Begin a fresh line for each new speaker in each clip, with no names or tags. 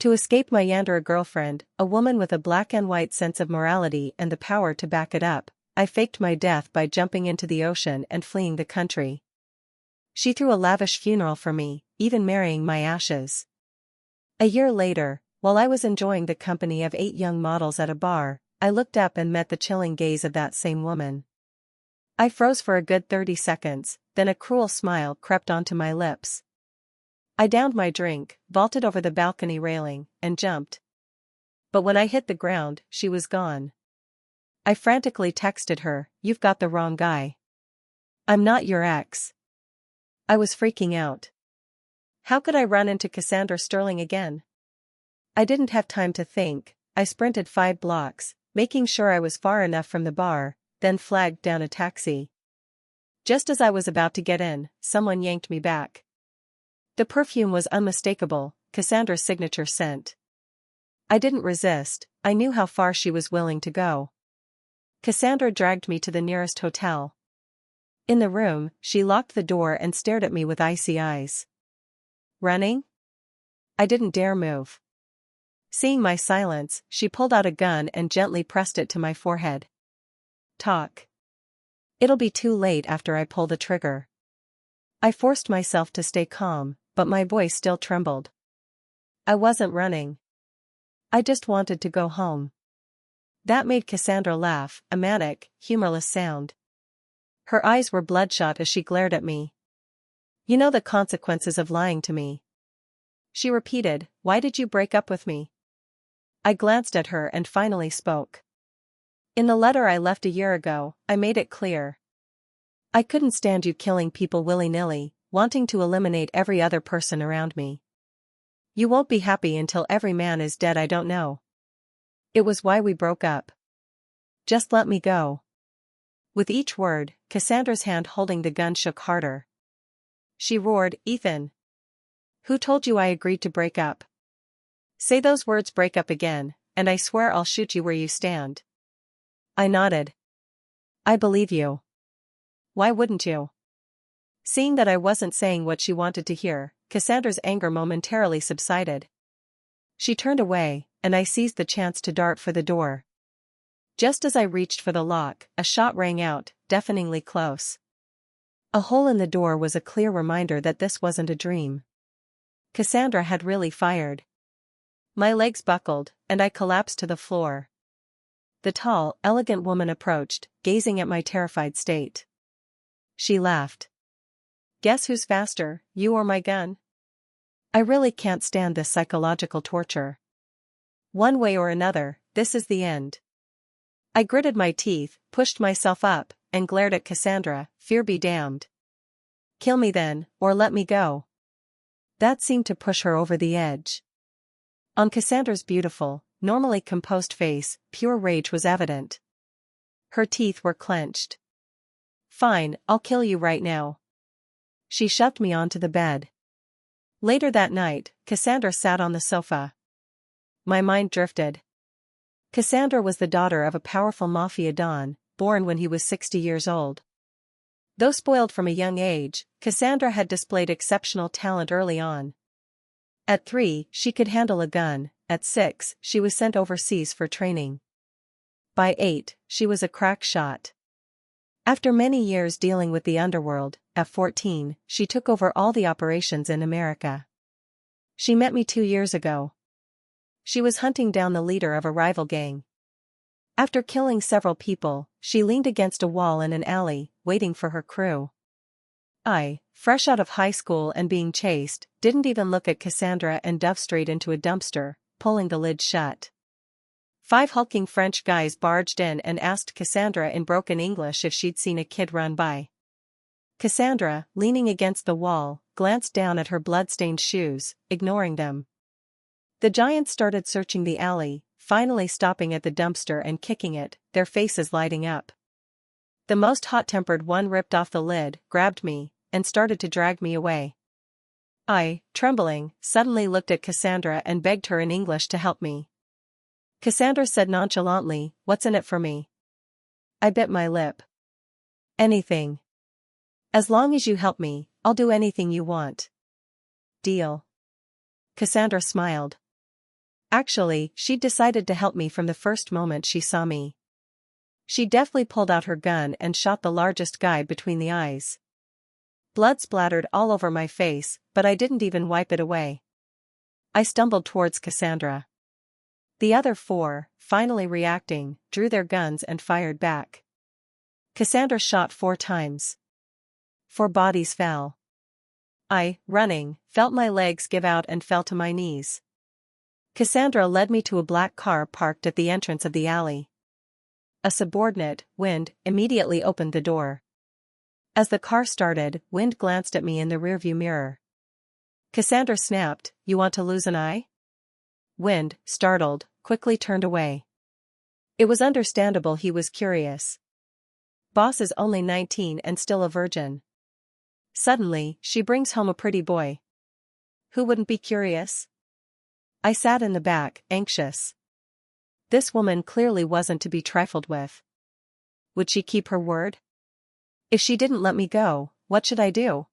To escape my Yandere girlfriend, a woman with a black and white sense of morality and the power to back it up, I faked my death by jumping into the ocean and fleeing the country. She threw a lavish funeral for me, even marrying my ashes. A year later, while I was enjoying the company of 8 young models at a bar, I looked up and met the chilling gaze of that same woman. I froze for a good 30 seconds, then a cruel smile crept onto my lips. I downed my drink, vaulted over the balcony railing, and jumped. But when I hit the ground, she was gone. I frantically texted her, "You've got the wrong guy. I'm not your ex." I was freaking out. How could I run into Cassandra Sterling again? I didn't have time to think. I sprinted 5 blocks, making sure I was far enough from the bar, then flagged down a taxi. Just as I was about to get in, someone yanked me back. The perfume was unmistakable, Cassandra's signature scent. I didn't resist, I knew how far she was willing to go. Cassandra dragged me to the nearest hotel. In the room, she locked the door and stared at me with icy eyes. Running? I didn't dare move. Seeing my silence, she pulled out a gun and gently pressed it to my forehead. Talk. It'll be too late after I pull the trigger. I forced myself to stay calm, but my voice still trembled. I wasn't running. I just wanted to go home. That made Cassandra laugh, a manic, humorless sound. Her eyes were bloodshot as she glared at me. You know the consequences of lying to me. She repeated, "Why did you break up with me?" I glanced at her and finally spoke. In the letter I left a year ago, I made it clear. I couldn't stand you killing people willy-nilly, wanting to eliminate every other person around me. You won't be happy until every man is dead I don't know. It was why we broke up. Just let me go. With each word, Cassandra's hand holding the gun shook harder. She roared, "Ethan! Who told you I agreed to break up? Say those words, break up again, and I swear I'll shoot you where you stand." I nodded. I believe you. Why wouldn't you? Seeing that I wasn't saying what she wanted to hear, Cassandra's anger momentarily subsided. She turned away, and I seized the chance to dart for the door. Just as I reached for the lock, a shot rang out, deafeningly close. A hole in the door was a clear reminder that this wasn't a dream. Cassandra had really fired. My legs buckled, and I collapsed to the floor. The tall, elegant woman approached, gazing at my terrified state. She laughed. "Guess who's faster, you or my gun? I really can't stand this psychological torture. One way or another, this is the end." I gritted my teeth, pushed myself up, and glared at Cassandra, fear be damned. "Kill me then, or let me go." That seemed to push her over the edge. On Cassandra's beautiful, normally composed face, pure rage was evident. Her teeth were clenched. "Fine, I'll kill you right now." She shoved me onto the bed. Later that night, Cassandra sat on the sofa. My mind drifted. Cassandra was the daughter of a powerful mafia don, born when he was 60 years old. Though spoiled from a young age, Cassandra had displayed exceptional talent early on. At 3, she could handle a gun, at 6, she was sent overseas for training. By 8, she was a crack shot. After many years dealing with the underworld, at 14, she took over all the operations in America. She met me 2 years ago. She was hunting down the leader of a rival gang. After killing several people, she leaned against a wall in an alley, waiting for her crew. I, fresh out of high school and being chased, didn't even look at Cassandra and dove straight into a dumpster, pulling the lid shut. 5 hulking French guys barged in and asked Cassandra in broken English if she'd seen a kid run by. Cassandra, leaning against the wall, glanced down at her blood-stained shoes, ignoring them. The giants started searching the alley, finally stopping at the dumpster and kicking it, their faces lighting up. The most hot-tempered one ripped off the lid, grabbed me, and started to drag me away. I, trembling, suddenly looked at Cassandra and begged her in English to help me. Cassandra said nonchalantly, "What's in it for me?" I bit my lip. "Anything. As long as you help me, I'll do anything you want." "Deal." Cassandra smiled. Actually, she'd decided to help me from the first moment she saw me. She deftly pulled out her gun and shot the largest guy between the eyes. Blood splattered all over my face, but I didn't even wipe it away. I stumbled towards Cassandra. The other four, finally reacting, drew their guns and fired back. Cassandra shot 4 times. 4 bodies fell. I, running, felt my legs give out and fell to my knees. Cassandra led me to a black car parked at the entrance of the alley. A subordinate, Wind, immediately opened the door. As the car started, Wind glanced at me in the rearview mirror. Cassandra snapped, "You want to lose an eye?" Wind, startled, quickly turned away. It was understandable he was curious. Boss is only 19 and still a virgin. Suddenly, she brings home a pretty boy. Who wouldn't be curious? I sat in the back, anxious. This woman clearly wasn't to be trifled with. Would she keep her word? If she didn't let me go, what should I do?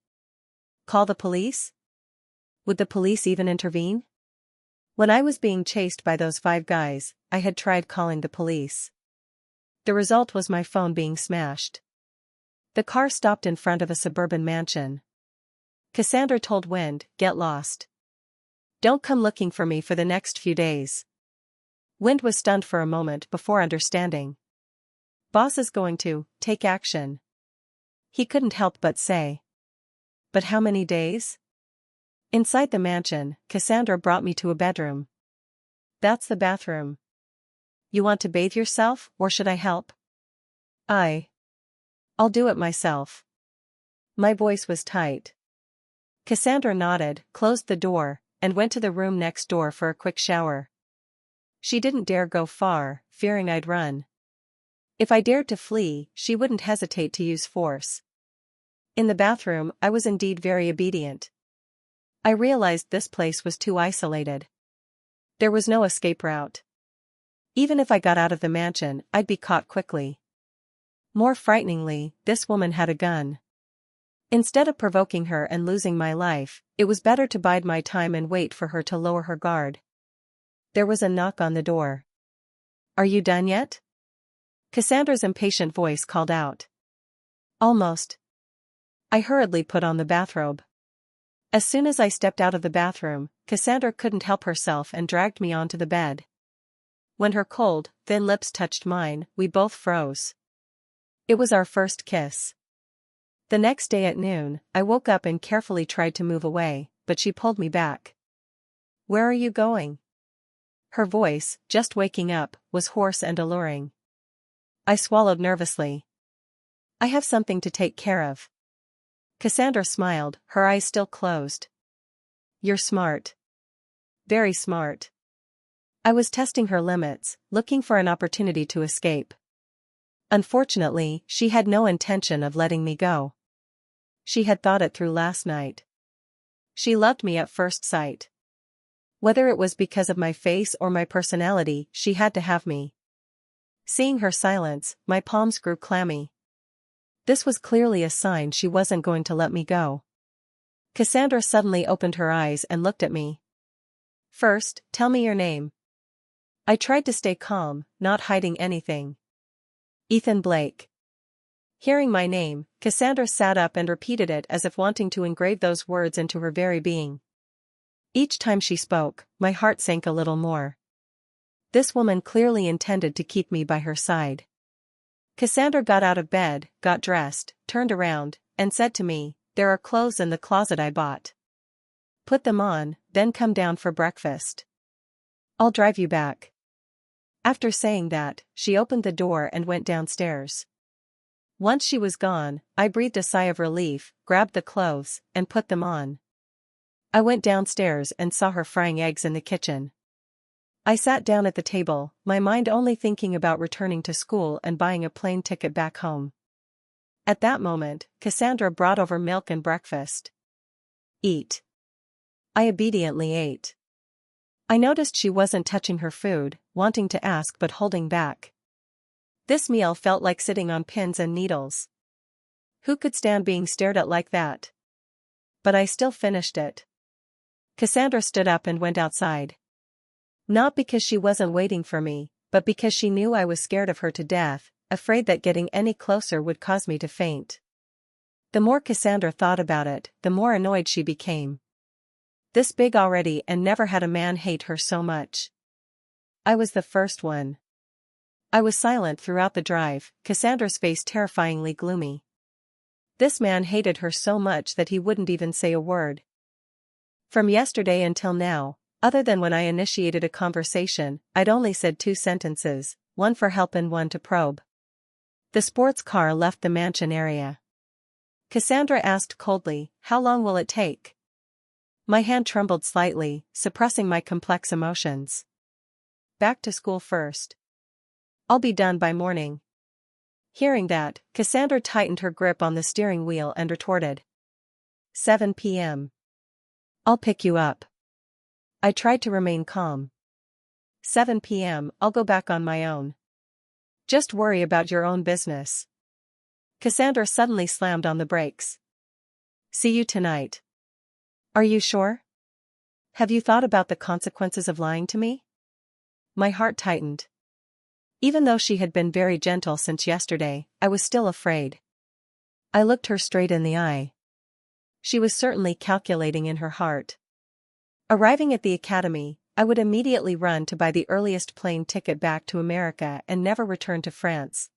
Call the police? Would the police even intervene? When I was being chased by those 5 guys, I had tried calling the police. The result was my phone being smashed. The car stopped in front of a suburban mansion. Cassandra told Wind, "Get lost. Don't come looking for me for the next few days." Wind was stunned for a moment before understanding. Boss is going to take action. He couldn't help but say. But how many days? Inside the mansion, Cassandra brought me to a bedroom. That's the bathroom. You want to bathe yourself, or should I help? I'll do it myself. My voice was tight. Cassandra nodded, closed the door, and went to the room next door for a quick shower. She didn't dare go far, fearing I'd run. If I dared to flee, she wouldn't hesitate to use force. In the bathroom, I was indeed very obedient. I realized this place was too isolated. There was no escape route. Even if I got out of the mansion, I'd be caught quickly. More frighteningly, this woman had a gun. Instead of provoking her and losing my life, it was better to bide my time and wait for her to lower her guard. There was a knock on the door. "Are you done yet?" Cassandra's impatient voice called out. "Almost." I hurriedly put on the bathrobe. As soon as I stepped out of the bathroom, Cassandra couldn't help herself and dragged me onto the bed. When her cold, thin lips touched mine, we both froze. It was our first kiss. The next day at noon, I woke up and carefully tried to move away, but she pulled me back. "Where are you going?" Her voice, just waking up, was hoarse and alluring. I swallowed nervously. "I have something to take care of." Cassandra smiled, her eyes still closed. "You're smart. Very smart." I was testing her limits, looking for an opportunity to escape. Unfortunately, she had no intention of letting me go. She had thought it through last night. She loved me at first sight. Whether it was because of my face or my personality, she had to have me. Seeing her silence, my palms grew clammy. This was clearly a sign she wasn't going to let me go. Cassandra suddenly opened her eyes and looked at me. "First, tell me your name." I tried to stay calm, not hiding anything. "Ethan Blake." Hearing my name, Cassandra sat up and repeated it as if wanting to engrave those words into her very being. Each time she spoke, my heart sank a little more. This woman clearly intended to keep me by her side. Cassandra got out of bed, got dressed, turned around, and said to me, "There are clothes in the closet I bought. Put them on, then come down for breakfast. I'll drive you back." After saying that, she opened the door and went downstairs. Once she was gone, I breathed a sigh of relief, grabbed the clothes, and put them on. I went downstairs and saw her frying eggs in the kitchen. I sat down at the table, my mind only thinking about returning to school and buying a plane ticket back home. At that moment, Cassandra brought over milk and breakfast. "Eat." I obediently ate. I noticed she wasn't touching her food, wanting to ask but holding back. This meal felt like sitting on pins and needles. Who could stand being stared at like that? But I still finished it. Cassandra stood up and went outside. Not because she wasn't waiting for me, but because she knew I was scared of her to death, afraid that getting any closer would cause me to faint. The more Cassandra thought about it, the more annoyed she became. This big already and never had a man hate her so much. I was the first one. I was silent throughout the drive, Cassandra's face terrifyingly gloomy. This man hated her so much that he wouldn't even say a word. From yesterday until now, other than when I initiated a conversation, I'd only said 2 sentences, one for help and one to probe. The sports car left the mansion area. Cassandra asked coldly, "How long will it take?" My hand trembled slightly, suppressing my complex emotions. "Back to school first. I'll be done by morning." Hearing that, Cassandra tightened her grip on the steering wheel and retorted. 7 p.m. "I'll pick you up." I tried to remain calm. 7 p.m. "I'll go back on my own." "Just worry about your own business." Cassandra suddenly slammed on the brakes. "See you tonight." "Are you sure? Have you thought about the consequences of lying to me?" My heart tightened. Even though she had been very gentle since yesterday, I was still afraid. I looked her straight in the eye. She was certainly calculating in her heart. Arriving at the academy, I would immediately run to buy the earliest plane ticket back to America and never return to France.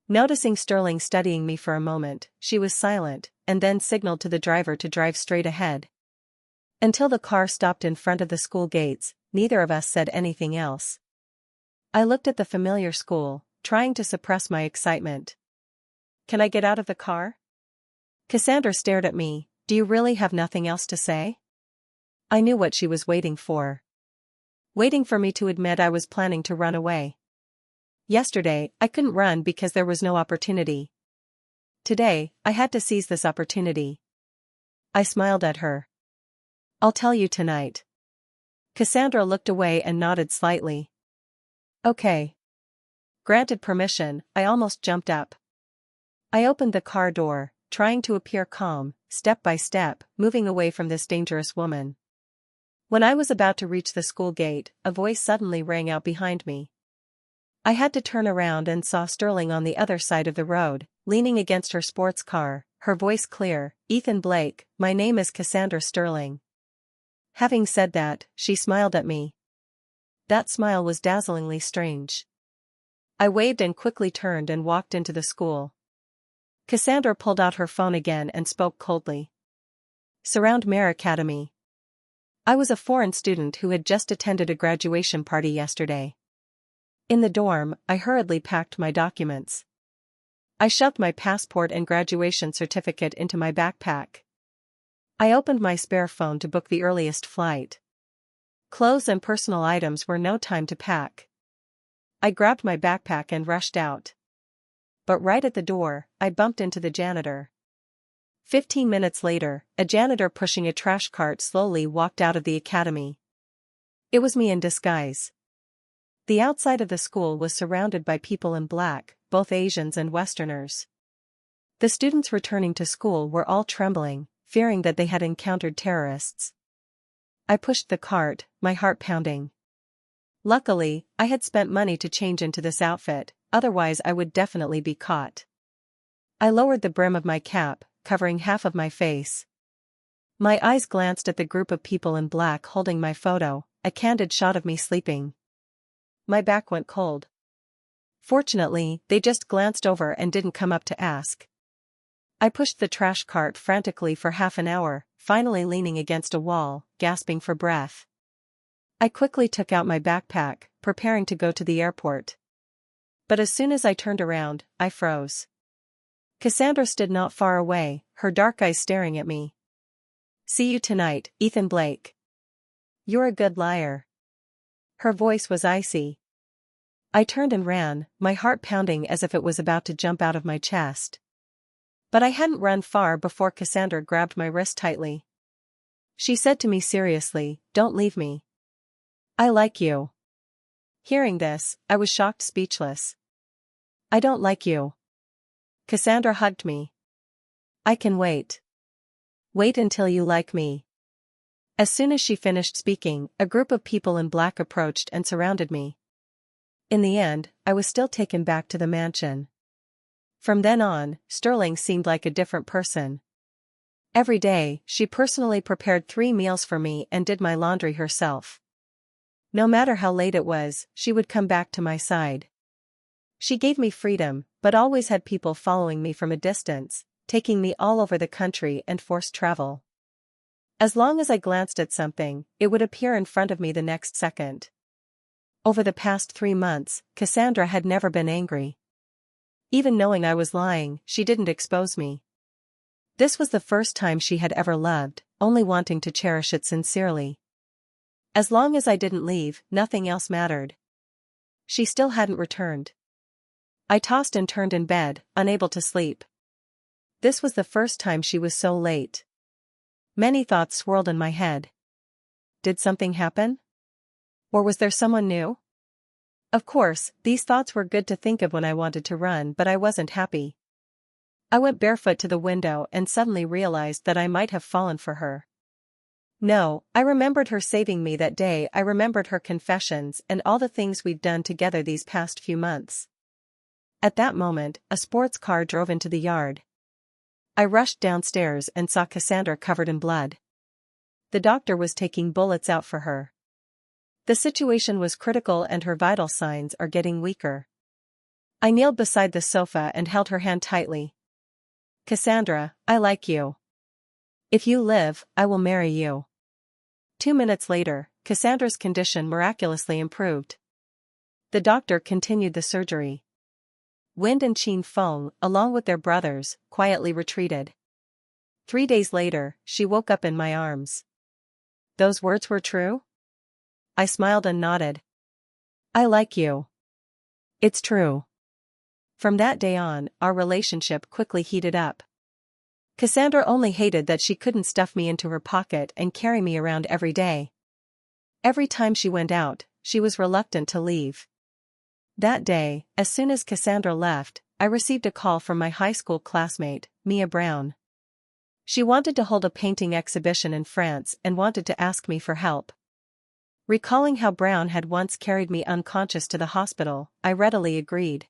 Noticing Sterling studying me for a moment, she was silent, and then signaled to the driver to drive straight ahead. Until the car stopped in front of the school gates, neither of us said anything else. I looked at the familiar school, trying to suppress my excitement. "Can I get out of the car?" Cassandra stared at me. "Do you really have nothing else to say?" I knew what she was waiting for. Waiting for me to admit I was planning to run away. Yesterday, I couldn't run because there was no opportunity. Today, I had to seize this opportunity. I smiled at her. "I'll tell you tonight." Cassandra looked away and nodded slightly. "Okay." Granted permission, I almost jumped up. I opened the car door, trying to appear calm, step by step, moving away from this dangerous woman. When I was about to reach the school gate, a voice suddenly rang out behind me. I had to turn around and saw Sterling on the other side of the road, leaning against her sports car, her voice clear. "Ethan Blake, my name is Cassandra Sterling." Having said that, she smiled at me. That smile was dazzlingly strange. I waved and quickly turned and walked into the school. Cassandra pulled out her phone again and spoke coldly. "Surround Mare Academy." I was a foreign student who had just attended a graduation party yesterday. In the dorm, I hurriedly packed my documents. I shoved my passport and graduation certificate into my backpack. I opened my spare phone to book the earliest flight. Clothes and personal items were no time to pack. I grabbed my backpack and rushed out. But right at the door, I bumped into the janitor. 15 minutes later, a janitor pushing a trash cart slowly walked out of the academy. It was me in disguise. The outside of the school was surrounded by people in black, both Asians and Westerners. The students returning to school were all trembling, fearing that they had encountered terrorists. I pushed the cart, my heart pounding. Luckily, I had spent money to change into this outfit, otherwise I would definitely be caught. I lowered the brim of my cap, covering half of my face. My eyes glanced at the group of people in black holding my photo, a candid shot of me sleeping. My back went cold. Fortunately, they just glanced over and didn't come up to ask. I pushed the trash cart frantically for half an hour, finally leaning against a wall, gasping for breath. I quickly took out my backpack, preparing to go to the airport. But as soon as I turned around, I froze. Cassandra stood not far away, her dark eyes staring at me. "See you tonight, Ethan Blake." "You're a good liar." Her voice was icy. I turned and ran, my heart pounding as if it was about to jump out of my chest. But I hadn't run far before Cassandra grabbed my wrist tightly. She said to me seriously, "Don't leave me. I like you." Hearing this, I was shocked, speechless. "I don't like you." Cassandra hugged me. "I can wait. Wait until you like me." As soon as she finished speaking, a group of people in black approached and surrounded me. In the end, I was still taken back to the mansion. From then on, Sterling seemed like a different person. Every day, she personally prepared 3 meals for me and did my laundry herself. No matter how late it was, she would come back to my side. She gave me freedom, but always had people following me from a distance, taking me all over the country and forced travel. As long as I glanced at something, it would appear in front of me the next second. Over the past 3 months, Cassandra had never been angry. Even knowing I was lying, she didn't expose me. This was the first time she had ever loved, only wanting to cherish it sincerely. As long as I didn't leave, nothing else mattered. She still hadn't returned. I tossed and turned in bed, unable to sleep. This was the first time she was so late. Many thoughts swirled in my head. Did something happen? Or was there someone new? Of course, these thoughts were good to think of when I wanted to run, but I wasn't happy. I went barefoot to the window and suddenly realized that I might have fallen for her. No, I remembered her saving me that day. I remembered her confessions and all the things we'd done together these past few months. At that moment, a sports car drove into the yard. I rushed downstairs and saw Cassandra covered in blood. The doctor was taking bullets out for her. The situation was critical and her vital signs are getting weaker. I kneeled beside the sofa and held her hand tightly. Cassandra, I like you. If you live, I will marry you. 2 minutes later, Cassandra's condition miraculously improved. The doctor continued the surgery. Wind and Chin Feng, along with their brothers, quietly retreated. 3 days later, she woke up in my arms. Those words were true? I smiled and nodded. I like you. It's true. From that day on, our relationship quickly heated up. Cassandra only hated that she couldn't stuff me into her pocket and carry me around every day. Every time she went out, she was reluctant to leave. That day, as soon as Cassandra left, I received a call from my high school classmate, Mia Brown. She wanted to hold a painting exhibition in France and wanted to ask me for help. Recalling how Brown had once carried me unconscious to the hospital, I readily agreed.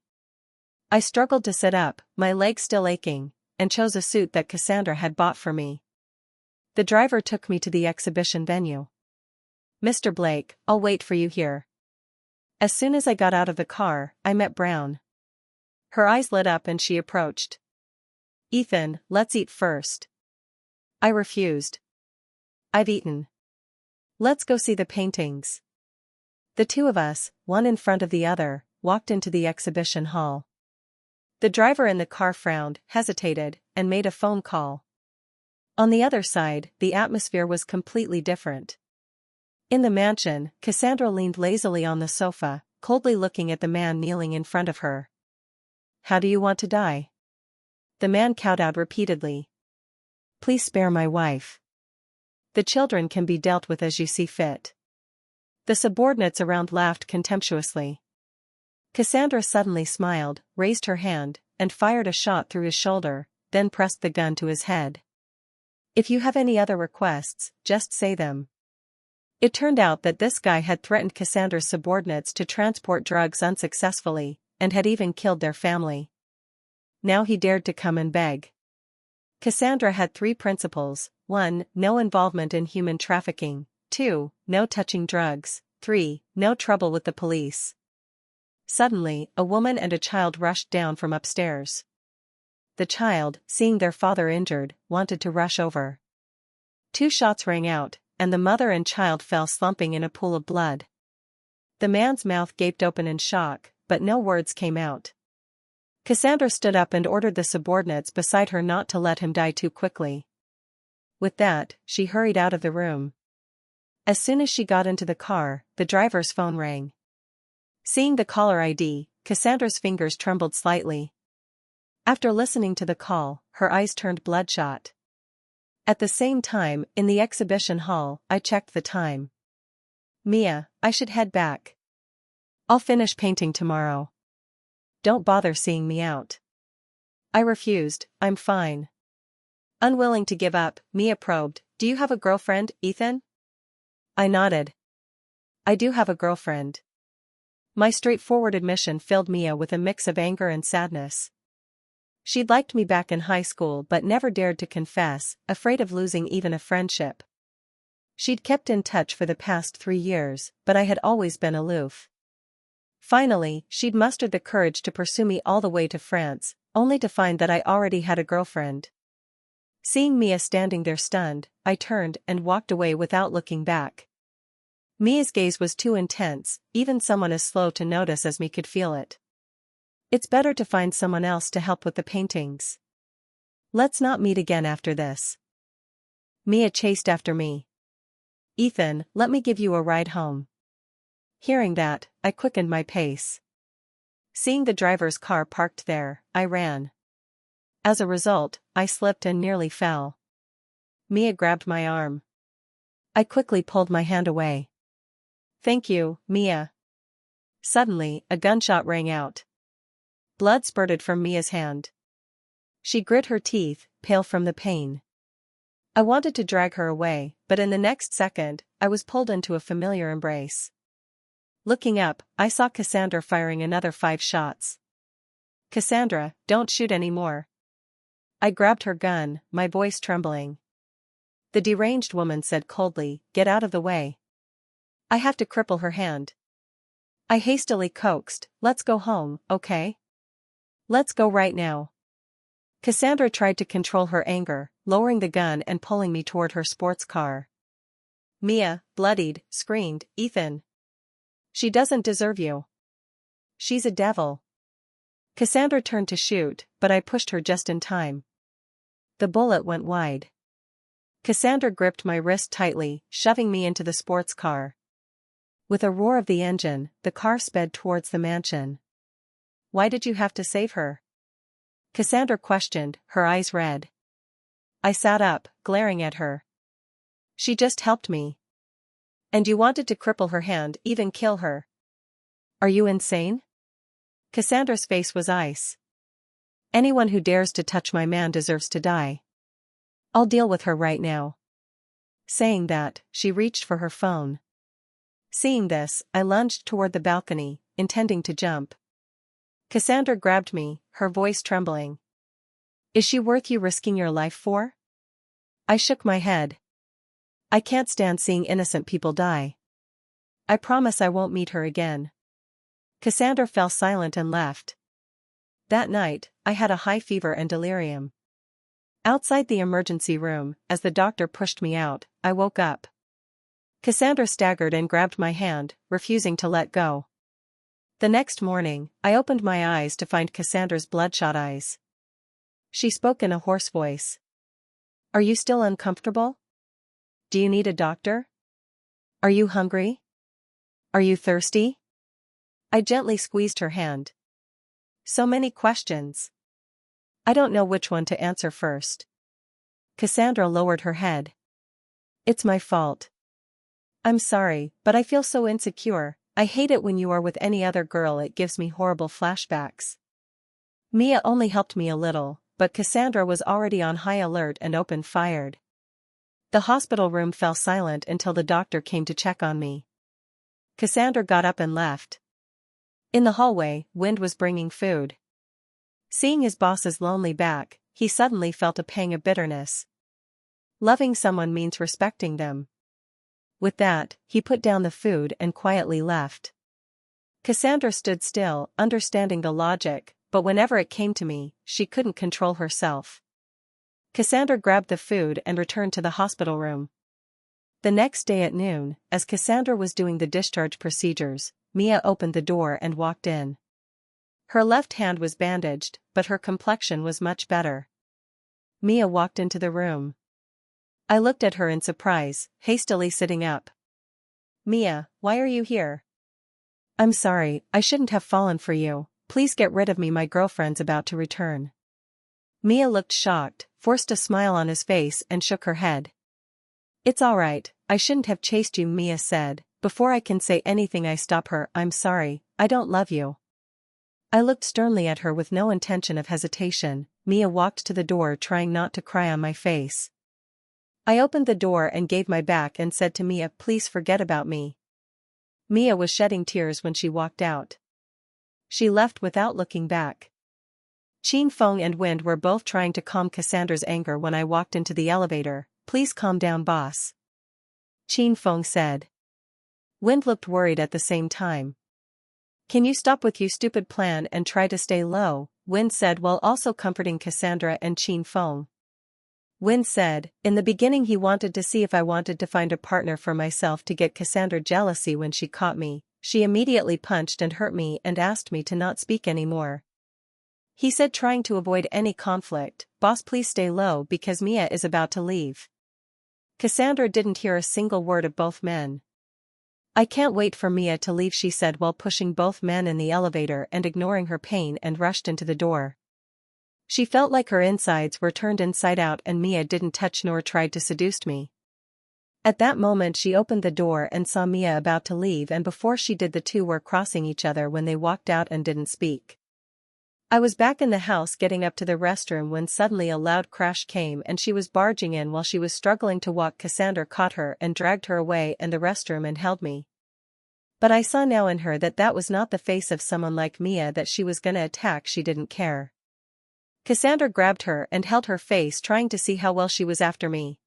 I struggled to sit up, my legs still aching, and chose a suit that Cassandra had bought for me. The driver took me to the exhibition venue. Mr. Blake, I'll wait for you here. As soon as I got out of the car, I met Brown. Her eyes lit up and she approached. Ethan, let's eat first. I refused. I've eaten. Let's go see the paintings. The two of us, one in front of the other, walked into the exhibition hall. The driver in the car frowned, hesitated, and made a phone call. On the other side, the atmosphere was completely different. In the mansion, Cassandra leaned lazily on the sofa, coldly looking at the man kneeling in front of her. How do you want to die? The man kowtowed repeatedly. Please spare my wife. The children can be dealt with as you see fit. The subordinates around laughed contemptuously. Cassandra suddenly smiled, raised her hand, and fired a shot through his shoulder, then pressed the gun to his head. If you have any other requests, just say them. It turned out that this guy had threatened Cassandra's subordinates to transport drugs unsuccessfully, and had even killed their family. Now he dared to come and beg. Cassandra had 3 principles: 1. No involvement in human trafficking. 2. No touching drugs. 3. No trouble with the police. Suddenly, a woman and a child rushed down from upstairs. The child, seeing their father injured, wanted to rush over. 2 shots rang out, and the mother and child fell slumping in a pool of blood. The man's mouth gaped open in shock, but no words came out. Cassandra stood up and ordered the subordinates beside her not to let him die too quickly. With that, she hurried out of the room. As soon as she got into the car, the driver's phone rang. Seeing the caller ID, Cassandra's fingers trembled slightly. After listening to the call, her eyes turned bloodshot. At the same time, in the exhibition hall, I checked the time. Mia, I should head back. I'll finish painting tomorrow. Don't bother seeing me out. I refused, I'm fine. Unwilling to give up, Mia probed, do you have a girlfriend, Ethan? I nodded. I do have a girlfriend. My straightforward admission filled Mia with a mix of anger and sadness. She'd liked me back in high school but never dared to confess, afraid of losing even a friendship. She'd kept in touch for the past 3 years, but I had always been aloof. Finally, she'd mustered the courage to pursue me all the way to France, only to find that I already had a girlfriend. Seeing Mia standing there stunned, I turned and walked away without looking back. Mia's gaze was too intense, even someone as slow to notice as me could feel it. It's better to find someone else to help with the paintings. Let's not meet again after this. Mia chased after me. Ethan, let me give you a ride home. Hearing that, I quickened my pace. Seeing the driver's car parked there, I ran. As a result, I slipped and nearly fell. Mia grabbed my arm. I quickly pulled my hand away. Thank you, Mia. Suddenly, a gunshot rang out. Blood spurted from Mia's hand. She grit her teeth, pale from the pain. I wanted to drag her away, but in the next second, I was pulled into a familiar embrace. Looking up, I saw Cassandra firing another 5 shots. Cassandra, don't shoot anymore. I grabbed her gun, my voice trembling. The deranged woman said coldly, get out of the way. I have to cripple her hand. I hastily coaxed, let's go home, okay? Let's go right now. Cassandra tried to control her anger, lowering the gun and pulling me toward her sports car. Mia, bloodied, screamed, Ethan. She doesn't deserve you. She's a devil. Cassandra turned to shoot, but I pushed her just in time. The bullet went wide. Cassandra gripped my wrist tightly, shoving me into the sports car. With a roar of the engine, the car sped towards the mansion. Why did you have to save her? Cassandra questioned, her eyes red. I sat up, glaring at her. She just helped me. And you wanted to cripple her hand, even kill her. Are you insane? Cassandra's face was ice. Anyone who dares to touch my man deserves to die. I'll deal with her right now. Saying that, she reached for her phone. Seeing this, I lunged toward the balcony, intending to jump. Cassandra grabbed me, her voice trembling. Is she worth you risking your life for? I shook my head. I can't stand seeing innocent people die. I promise I won't meet her again. Cassandra fell silent and left. That night, I had a high fever and delirium. Outside the emergency room, as the doctor pushed me out, I woke up. Cassandra staggered and grabbed my hand, refusing to let go. The next morning, I opened my eyes to find Cassandra's bloodshot eyes. She spoke in a hoarse voice. Are you still uncomfortable? Do you need a doctor? Are you hungry? Are you thirsty? I gently squeezed her hand. So many questions. I don't know which one to answer first. Cassandra lowered her head. It's my fault. I'm sorry, but I feel so insecure. I hate it when you are with any other girl. It gives me horrible flashbacks. Mia only helped me a little, but Cassandra was already on high alert and open-fired. The hospital room fell silent until the doctor came to check on me. Cassandra got up and left. In the hallway, Wind was bringing food. Seeing his boss's lonely back, he suddenly felt a pang of bitterness. Loving someone means respecting them. With that, he put down the food and quietly left. Cassandra stood still, understanding the logic, but whenever it came to me, she couldn't control herself. Cassandra grabbed the food and returned to the hospital room. The next day at noon, as Cassandra was doing the discharge procedures, Mia opened the door and walked in. Her left hand was bandaged, but her complexion was much better. Mia walked into the room. I looked at her in surprise, hastily sitting up. Mia, why are you here? I'm sorry, I shouldn't have fallen for you. Please get rid of me. My girlfriend's about to return. Mia looked shocked, forced a smile on his face and shook her head. It's all right, I shouldn't have chased you, Mia said. Before I can say anything I stop her. I'm sorry, I don't love you. I looked sternly at her with no intention of hesitation. Mia walked to the door trying not to cry on my face. I opened the door and gave my back and said to Mia, "Please forget about me." Mia was shedding tears when she walked out. She left without looking back. Qin Feng and Wind were both trying to calm Cassandra's anger when I walked into the elevator. "Please calm down, boss," Qin Feng said. Wind looked worried at the same time. "Can you stop with your stupid plan and try to stay low?" Wind said while also comforting Cassandra and Qin Feng. Wind said, "In the beginning he wanted to see if I wanted to find a partner for myself to get Cassandra jealousy when she caught me. She immediately punched and hurt me and asked me to not speak anymore. He said, trying to avoid any conflict, 'Boss, please stay low because Mia is about to leave.'" Cassandra didn't hear a single word of both men. "I can't wait for Mia to leave," she said while pushing both men in the elevator and ignoring her pain, and rushed into the door. She felt like her insides were turned inside out and Mia didn't touch nor tried to seduce me. At that moment she opened the door and saw Mia about to leave, and before she did the two were crossing each other when they walked out and didn't speak. I was back in the house getting up to the restroom when suddenly a loud crash came and she was barging in while she was struggling to walk. Cassandra caught her and dragged her away in the restroom and held me. But I saw now in her that that was not the face of someone like Mia that she was gonna attack. She didn't care. Cassandra grabbed her and held her face, trying to see how well she was after me.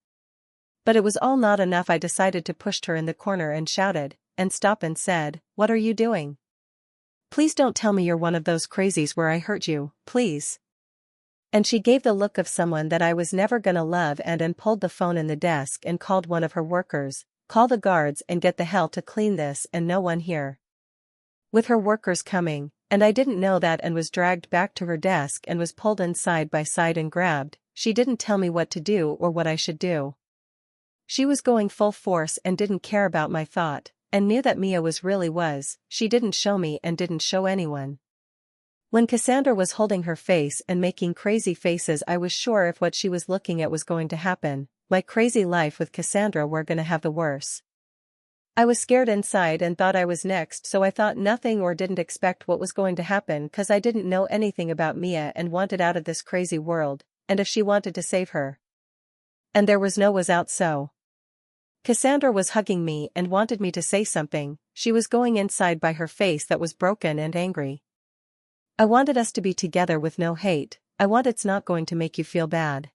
But it was all not enough. I decided to push her in the corner and shouted, "And stop," and said, "What are you doing? Please don't tell me you're one of those crazies where I hurt you, please." And she gave the look of someone that I was never gonna love and pulled the phone in the desk and called one of her workers, "Call the guards and get the hell to clean this and no one here." With her workers coming, and I didn't know that, and was dragged back to her desk and was pulled in side by side and grabbed. She didn't tell me what to do or what I should do. She was going full force and didn't care about my thought, and knew that Mia was. She didn't show me and didn't show anyone. When Cassandra was holding her face and making crazy faces, I was sure if what she was looking at was going to happen, my crazy life with Cassandra were gonna have the worse. I was scared inside and thought I was next, so I thought nothing or didn't expect what was going to happen, cause I didn't know anything about Mia and wanted out of this crazy world, and if she wanted to save her. And there was no was out. So Cassandra was hugging me and wanted me to say something. She was going inside by her face that was broken and angry. "I wanted us to be together with no hate. I want it's not going to make you feel bad."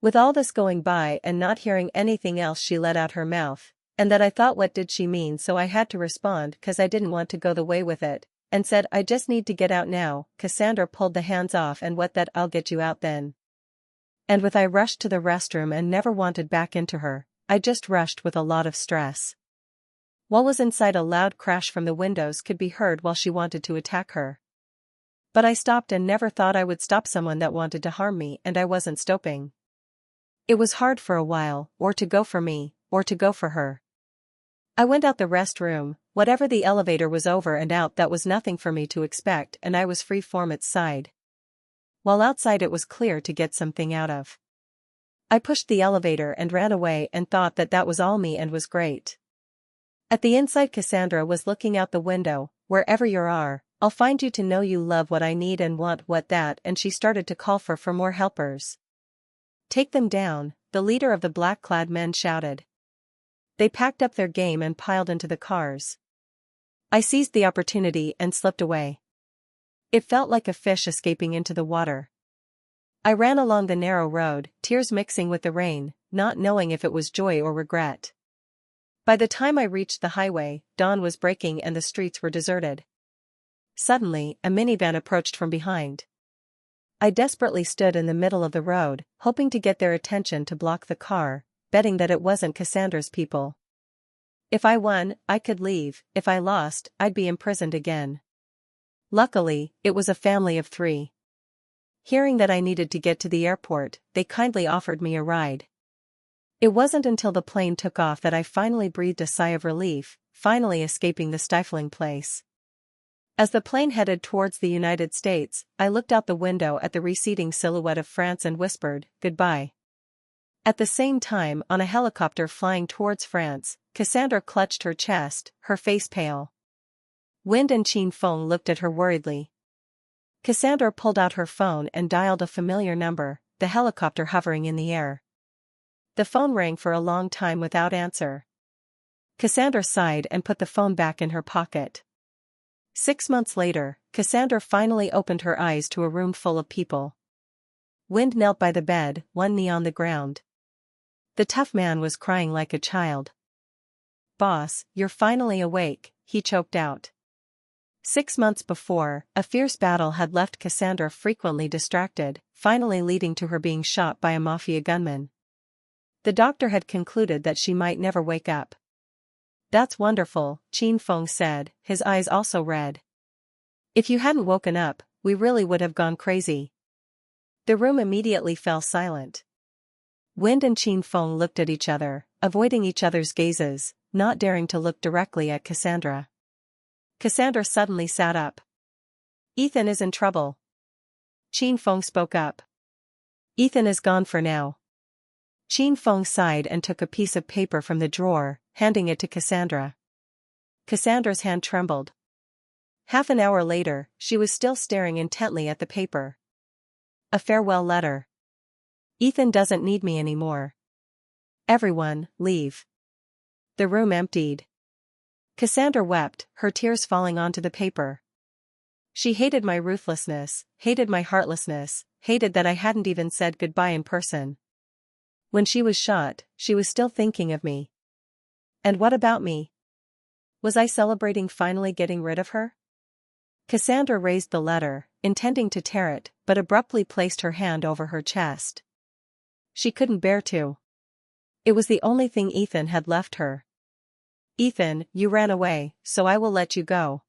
With all this going by and not hearing anything else, she let out her mouth, and that I thought, what did she mean? So I had to respond, cause I didn't want to go the way with it, and said, "I just need to get out now." Cassandra pulled the hands off and, "What, that I'll get you out then." And with I rushed to the restroom and never wanted back into her. I just rushed with a lot of stress. While was inside, a loud crash from the windows could be heard while she wanted to attack her. But I stopped and never thought I would stop someone that wanted to harm me, and I wasn't stopping. It was hard for a while, or to go for me, or to go for her. I went out the restroom, whatever, the elevator was over and out. That was nothing for me to expect, and I was free from its side. While outside it was clear to get something out of. I pushed the elevator and ran away and thought that that was all me and was great. At the inside, Cassandra was looking out the window, "Wherever you are, I'll find you, to know you love what I need and want what that," and she started to call for more helpers. "Take them down," the leader of the black-clad men shouted. They packed up their game and piled into the cars. I seized the opportunity and slipped away. It felt like a fish escaping into the water. I ran along the narrow road, tears mixing with the rain, not knowing if it was joy or regret. By the time I reached the highway, dawn was breaking and the streets were deserted. Suddenly, a minivan approached from behind. I desperately stood in the middle of the road, hoping to get their attention to block the car, betting that it wasn't Cassandra's people. If I won, I could leave; if I lost, I'd be imprisoned again. Luckily, it was a family of 3. Hearing that I needed to get to the airport, they kindly offered me a ride. It wasn't until the plane took off that I finally breathed a sigh of relief, finally escaping the stifling place. As the plane headed towards the United States, I looked out the window at the receding silhouette of France and whispered, "Goodbye." At the same time, on a helicopter flying towards France, Cassandra clutched her chest, her face pale. Wind and Qin Feng looked at her worriedly. Cassandra pulled out her phone and dialed a familiar number, the helicopter hovering in the air. The phone rang for a long time without answer. Cassandra sighed and put the phone back in her pocket. 6 months later, Cassandra finally opened her eyes to a room full of people. Wind knelt by the bed, one knee on the ground. The tough man was crying like a child. "Boss, you're finally awake," he choked out. 6 months before, a fierce battle had left Cassandra frequently distracted, finally leading to her being shot by a mafia gunman. The doctor had concluded that she might never wake up. "That's wonderful," Chin Feng said, his eyes also red. "If you hadn't woken up, we really would have gone crazy." The room immediately fell silent. Wind and Chin Feng looked at each other, avoiding each other's gazes, not daring to look directly at Cassandra. Cassandra suddenly sat up. "Ethan is in trouble." Chin Feng spoke up. "Ethan is gone for now." Chin Feng sighed and took a piece of paper from the drawer, handing it to Cassandra. Cassandra's hand trembled. Half an hour later, she was still staring intently at the paper. A farewell letter. "Ethan doesn't need me anymore. Everyone, leave." The room emptied. Cassandra wept, her tears falling onto the paper. "She hated my ruthlessness, hated my heartlessness, hated that I hadn't even said goodbye in person. When she was shot, she was still thinking of me. And what about me? Was I celebrating finally getting rid of her?" Cassandra raised the letter, intending to tear it, but abruptly placed her hand over her chest. She couldn't bear to. It was the only thing Ethan had left her. "Ethan, you ran away, so I will let you go.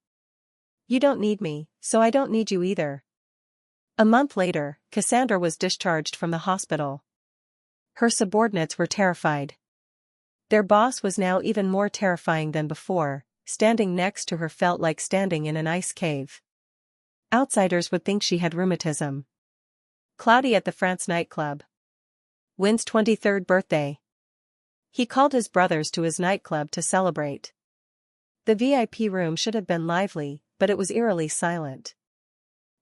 You don't need me, so I don't need you either." A month later, Cassandra was discharged from the hospital. Her subordinates were terrified. Their boss was now even more terrifying than before. Standing next to her felt like standing in an ice cave. Outsiders would think she had rheumatism. Cloudy at the France nightclub. Wind's 23rd birthday. He called his brothers to his nightclub to celebrate. The VIP room should have been lively, but it was eerily silent.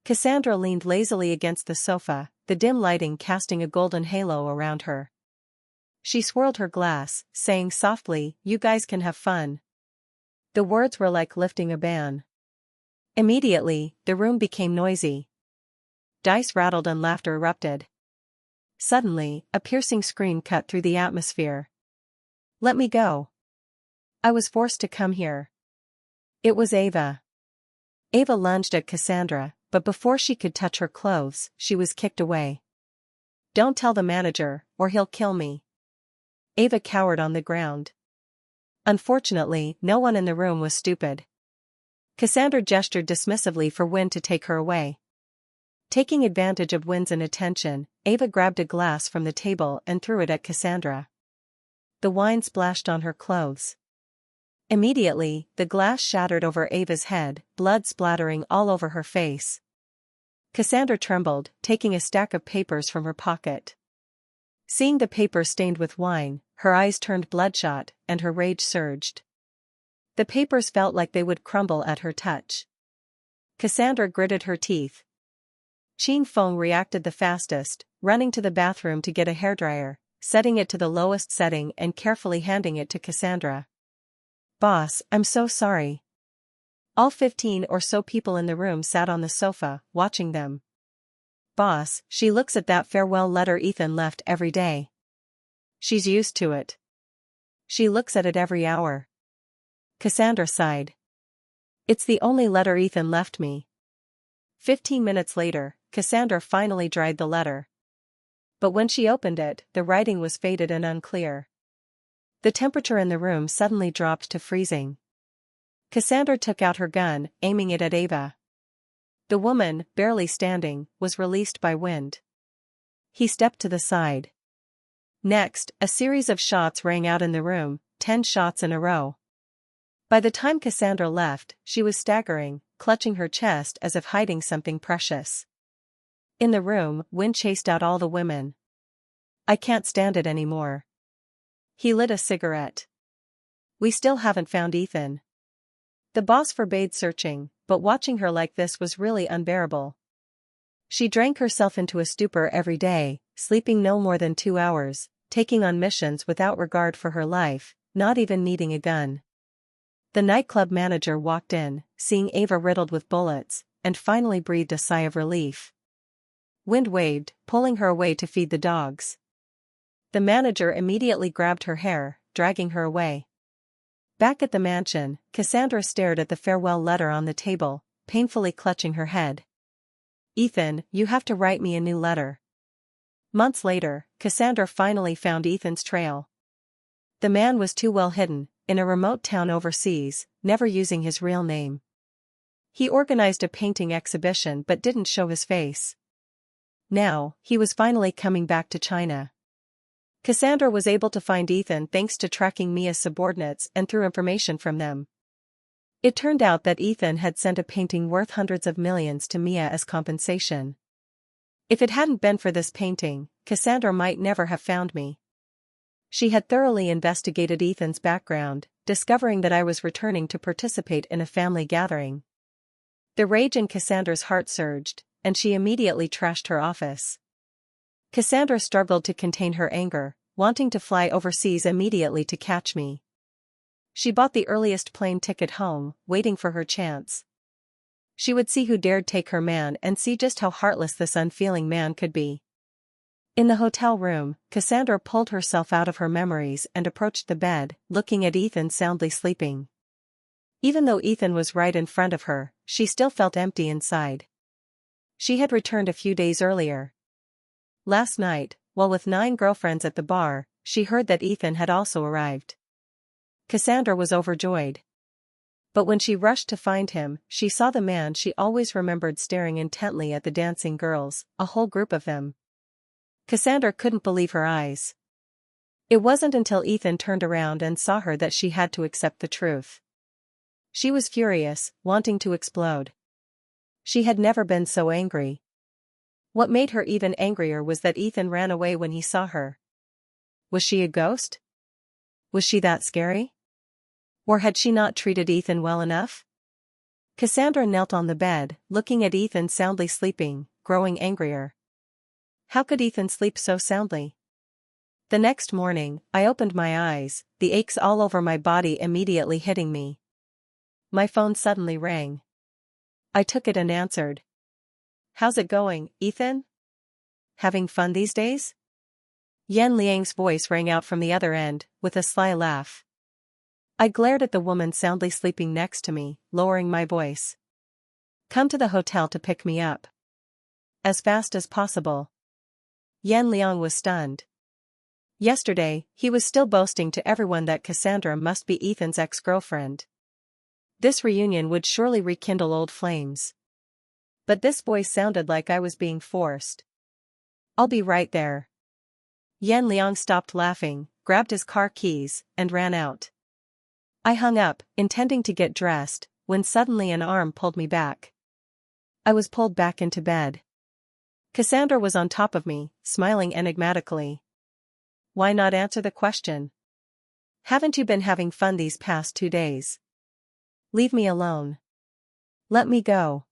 Cassandra leaned lazily against the sofa, the dim lighting casting a golden halo around her. She swirled her glass, saying softly, "You guys can have fun." The words were like lifting a ban. Immediately, the room became noisy. Dice rattled and laughter erupted. Suddenly, a piercing scream cut through the atmosphere. "Let me go. I was forced to come here." It was Ava. Ava lunged at Cassandra, but before she could touch her clothes, she was kicked away. "Don't tell the manager, or he'll kill me." Ava cowered on the ground. Unfortunately, no one in the room was stupid. Cassandra gestured dismissively for Wind to take her away. Taking advantage of Wind's inattention, Ava grabbed a glass from the table and threw it at Cassandra. The wine splashed on her clothes. Immediately, the glass shattered over Ava's head, blood splattering all over her face. Cassandra trembled, taking a stack of papers from her pocket. Seeing the paper stained with wine, her eyes turned bloodshot, and her rage surged. The papers felt like they would crumble at her touch. Cassandra gritted her teeth. Chin Feng reacted the fastest, running to the bathroom to get a hairdryer, setting it to the lowest setting and carefully handing it to Cassandra. "Boss, I'm so sorry." All 15 or so people in the room sat on the sofa, watching them. "Boss, she looks at that farewell letter Ethan left every day. She's used to it. She looks at it every hour." Cassandra sighed. "It's the only letter Ethan left me." 15 minutes later, Cassandra finally dried the letter. But when she opened it, the writing was faded and unclear. The temperature in the room suddenly dropped to freezing. Cassandra took out her gun, aiming it at Ava. The woman, barely standing, was released by Wind. He stepped to the side. Next, a series of shots rang out in the room, 10 shots in a row. By the time Cassandra left, she was staggering, clutching her chest as if hiding something precious. In the room, Wind chased out all the women. "I can't stand it anymore." He lit a cigarette. "We still haven't found Ethan." The boss forbade searching, but watching her like this was really unbearable. She drank herself into a stupor every day, sleeping no more than 2 hours, taking on missions without regard for her life, not even needing a gun. The nightclub manager walked in, seeing Ava riddled with bullets, and finally breathed a sigh of relief. Wind waved, pulling her away to feed the dogs. The manager immediately grabbed her hair, dragging her away. Back at the mansion, Cassandra stared at the farewell letter on the table, painfully clutching her head. Ethan, you have to write me a new letter. Months later, Cassandra finally found Ethan's trail. The man was too well hidden, in a remote town overseas, never using his real name. He organized a painting exhibition but didn't show his face. Now, he was finally coming back to China. Cassandra was able to find Ethan thanks to tracking Mia's subordinates and through information from them. It turned out that Ethan had sent a painting worth hundreds of millions to Mia as compensation. If it hadn't been for this painting, Cassandra might never have found me. She had thoroughly investigated Ethan's background, discovering that I was returning to participate in a family gathering. The rage in Cassandra's heart surged, and she immediately trashed her office. Cassandra struggled to contain her anger, wanting to fly overseas immediately to catch me. She bought the earliest plane ticket home, waiting for her chance. She would see who dared take her man and see just how heartless this unfeeling man could be. In the hotel room, Cassandra pulled herself out of her memories and approached the bed, looking at Ethan soundly sleeping. Even though Ethan was right in front of her, she still felt empty inside. She had returned a few days earlier. Last night, while with 9 girlfriends at the bar, she heard that Ethan had also arrived. Cassandra was overjoyed. But when she rushed to find him, she saw the man she always remembered staring intently at the dancing girls, a whole group of them. Cassandra couldn't believe her eyes. It wasn't until Ethan turned around and saw her that she had to accept the truth. She was furious, wanting to explode. She had never been so angry. What made her even angrier was that Ethan ran away when he saw her. Was she a ghost? Was she that scary? Or had she not treated Ethan well enough? Cassandra knelt on the bed, looking at Ethan soundly sleeping, growing angrier. How could Ethan sleep so soundly? The next morning, I opened my eyes, the aches all over my body immediately hitting me. My phone suddenly rang. I took it and answered. "How's it going, Ethan? Having fun these days?" Yan Liang's voice rang out from the other end, with a sly laugh. I glared at the woman soundly sleeping next to me, lowering my voice. "Come to the hotel to pick me up. As fast as possible." Yan Liang was stunned. Yesterday, he was still boasting to everyone that Cassandra must be Ethan's ex-girlfriend. This reunion would surely rekindle old flames. But this voice sounded like I was being forced. "I'll be right there." Yan Liang stopped laughing, grabbed his car keys, and ran out. I hung up, intending to get dressed, when suddenly an arm pulled me back. I was pulled back into bed. Cassandra was on top of me, smiling enigmatically. "Why not answer the question? Haven't you been having fun these past 2 days? Leave me alone. Let me go.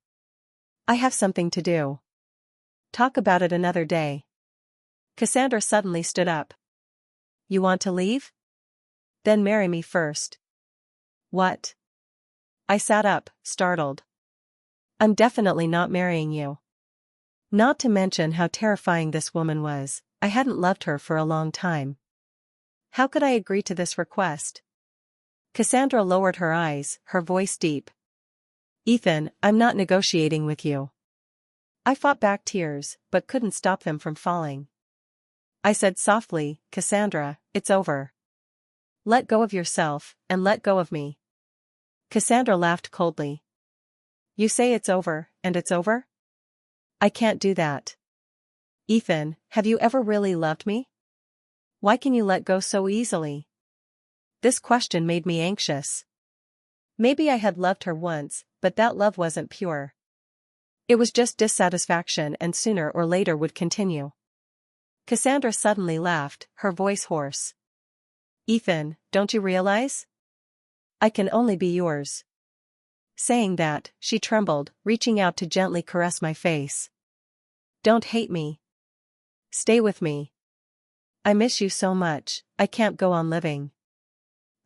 I have something to do. Talk about it another day." Cassandra suddenly stood up. "You want to leave? Then marry me first." "What?" I sat up, startled. "I'm definitely not marrying you." Not to mention how terrifying this woman was, I hadn't loved her for a long time. How could I agree to this request? Cassandra lowered her eyes, her voice deep. "Ethan, I'm not negotiating with you." I fought back tears, but couldn't stop them from falling. I said softly, "Cassandra, it's over. Let go of yourself, and let go of me." Cassandra laughed coldly. "You say it's over, and it's over? I can't do that. Ethan, have you ever really loved me? Why can you let go so easily?" This question made me anxious. Maybe I had loved her once, but that love wasn't pure. It was just dissatisfaction and sooner or later would continue. Cassandra suddenly laughed, her voice hoarse. "Ethan, don't you realize? I can only be yours." Saying that, she trembled, reaching out to gently caress my face. "Don't hate me. Stay with me. I miss you so much, I can't go on living.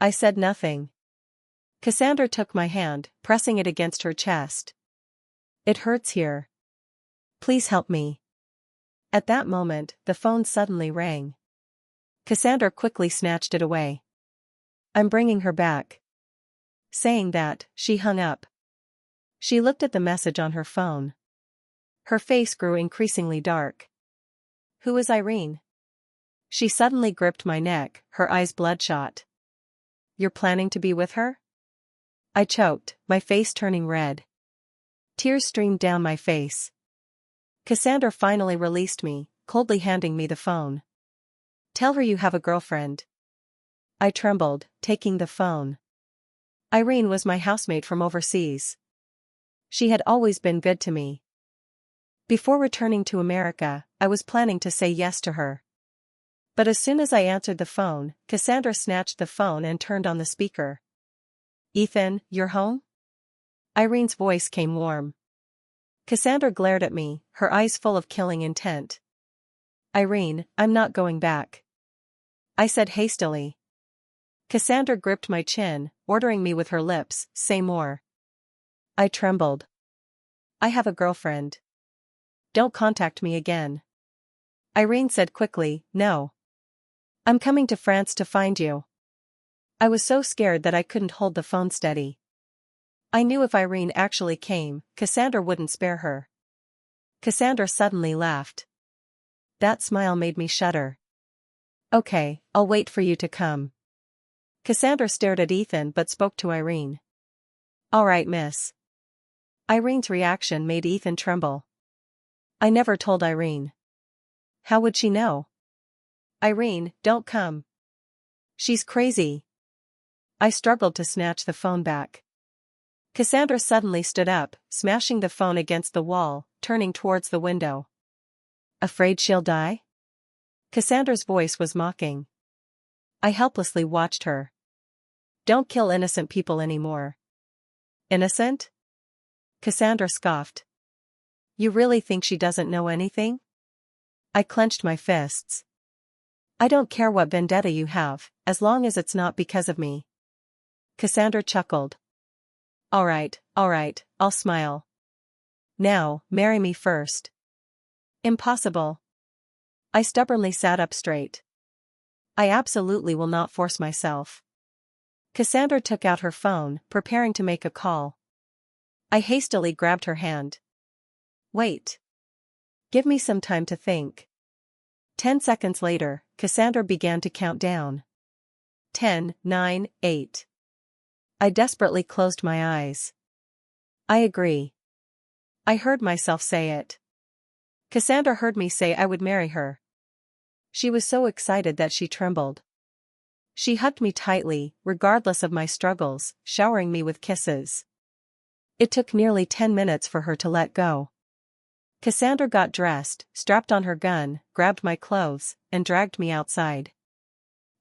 I said nothing. Cassandra took my hand, pressing it against her chest. It hurts here. Please help me. At that moment, the phone suddenly rang. Cassandra quickly snatched it away. I'm bringing her back. Saying that, she hung up. She looked at the message on her phone. Her face grew increasingly dark. Who is Irene? She suddenly gripped my neck, her eyes bloodshot. You're planning to be with her? I choked, my face turning red. Tears streamed down my face. Cassandra finally released me, coldly handing me the phone. Tell her you have a girlfriend. I trembled, taking the phone. Irene was my housemate from overseas. She had always been good to me. Before returning to America, I was planning to say yes to her. But as soon as I answered the phone, Cassandra snatched the phone and turned on the speaker. Ethan, you're home? Irene's voice came warm. Cassandra glared at me, her eyes full of killing intent. Irene, I'm not going back. I said hastily. Cassandra gripped my chin, ordering me with her lips, say more. I trembled. I have a girlfriend. Don't contact me again. Irene said quickly, no. I'm coming to France to find you. I was so scared that I couldn't hold the phone steady. I knew if Irene actually came, Cassandra wouldn't spare her. Cassandra suddenly laughed. That smile made me shudder. Okay, I'll wait for you to come. Cassandra stared at Ethan but spoke to Irene. All right, miss. Irene's reaction made Ethan tremble. I never told Irene. How would she know? Irene, don't come. She's crazy. I struggled to snatch the phone back. Cassandra suddenly stood up, smashing the phone against the wall, turning towards the window. Afraid she'll die? Cassandra's voice was mocking. I helplessly watched her. Don't kill innocent people anymore. Innocent? Cassandra scoffed. You really think she doesn't know anything? I clenched my fists. I don't care what vendetta you have, as long as it's not because of me. Cassandra chuckled. All right, I'll smile. Now, marry me first. Impossible. I stubbornly sat up straight. I absolutely will not force myself. Cassandra took out her phone, preparing to make a call. I hastily grabbed her hand. Wait. Give me some time to think. 10 seconds later, Cassandra began to count down. 10, 9, 8. I desperately closed my eyes. I agree. I heard myself say it. Cassandra heard me say I would marry her. She was so excited that she trembled. She hugged me tightly, regardless of my struggles, showering me with kisses. It took nearly 10 minutes for her to let go. Cassandra got dressed, strapped on her gun, grabbed my clothes, and dragged me outside.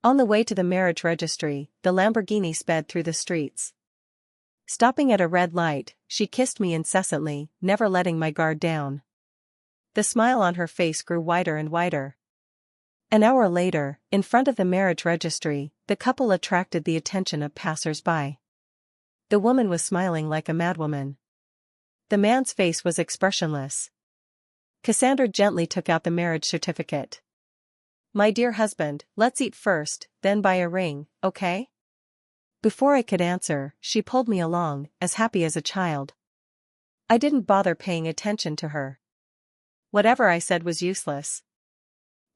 On the way to the marriage registry, the Lamborghini sped through the streets. Stopping at a red light, she kissed me incessantly, never letting my guard down. The smile on her face grew wider and wider. An hour later, in front of the marriage registry, the couple attracted the attention of passers-by. The woman was smiling like a madwoman. The man's face was expressionless. Cassandra gently took out the marriage certificate. My dear husband, let's eat first, then buy a ring, okay? Before I could answer, she pulled me along, as happy as a child. I didn't bother paying attention to her. Whatever I said was useless.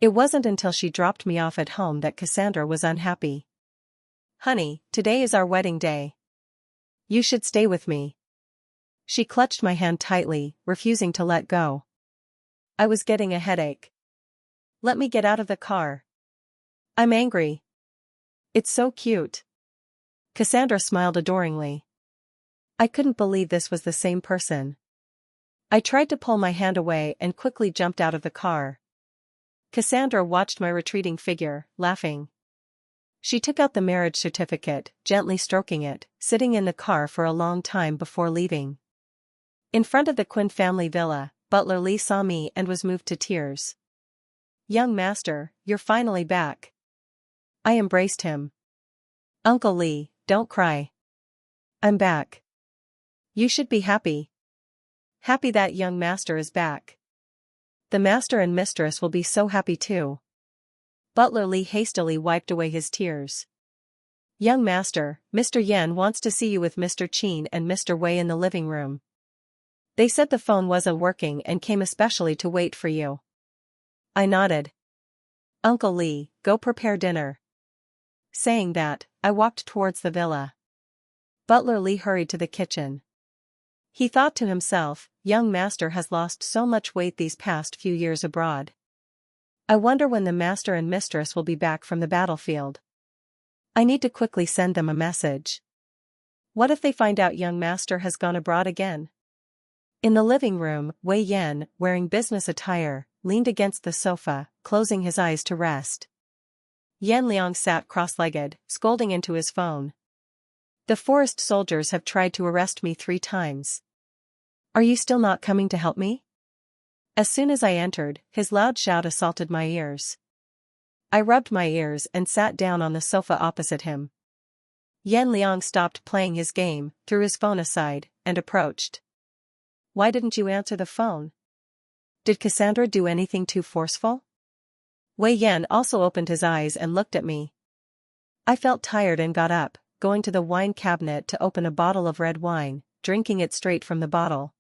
It wasn't until she dropped me off at home that Cassandra was unhappy. Honey, today is our wedding day. You should stay with me. She clutched my hand tightly, refusing to let go. I was getting a headache. Let me get out of the car. I'm angry. It's so cute. Cassandra smiled adoringly. I couldn't believe this was the same person. I tried to pull my hand away and quickly jumped out of the car. Cassandra watched my retreating figure, laughing. She took out the marriage certificate, gently stroking it, sitting in the car for a long time before leaving. In front of the Quinn family villa, Butler Lee saw me and was moved to tears. Young master, you're finally back. I embraced him. Uncle Lee, don't cry. I'm back. You should be happy. Happy that young master is back. The master and mistress will be so happy too. Butler Lee hastily wiped away his tears. Young master, Mr. Yan wants to see you with Mr. Chin and Mr. Wei in the living room. They said the phone wasn't working and came especially to wait for you. I nodded. Uncle Lee, go prepare dinner. Saying that, I walked towards the villa. Butler Lee hurried to the kitchen. He thought to himself, young master has lost so much weight these past few years abroad. I wonder when the master and mistress will be back from the battlefield. I need to quickly send them a message. What if they find out young master has gone abroad again? In the living room, Wei Yan, wearing business attire, leaned against the sofa, closing his eyes to rest. Yan Liang sat cross-legged, scolding into his phone. The forest soldiers have tried to arrest me 3 times. Are you still not coming to help me? As soon as I entered, his loud shout assaulted my ears. I rubbed my ears and sat down on the sofa opposite him. Yan Liang stopped playing his game, threw his phone aside, and approached. Why didn't you answer the phone? Did Cassandra do anything too forceful? Wei Yan also opened his eyes and looked at me. I felt tired and got up, going to the wine cabinet to open a bottle of red wine, drinking it straight from the bottle.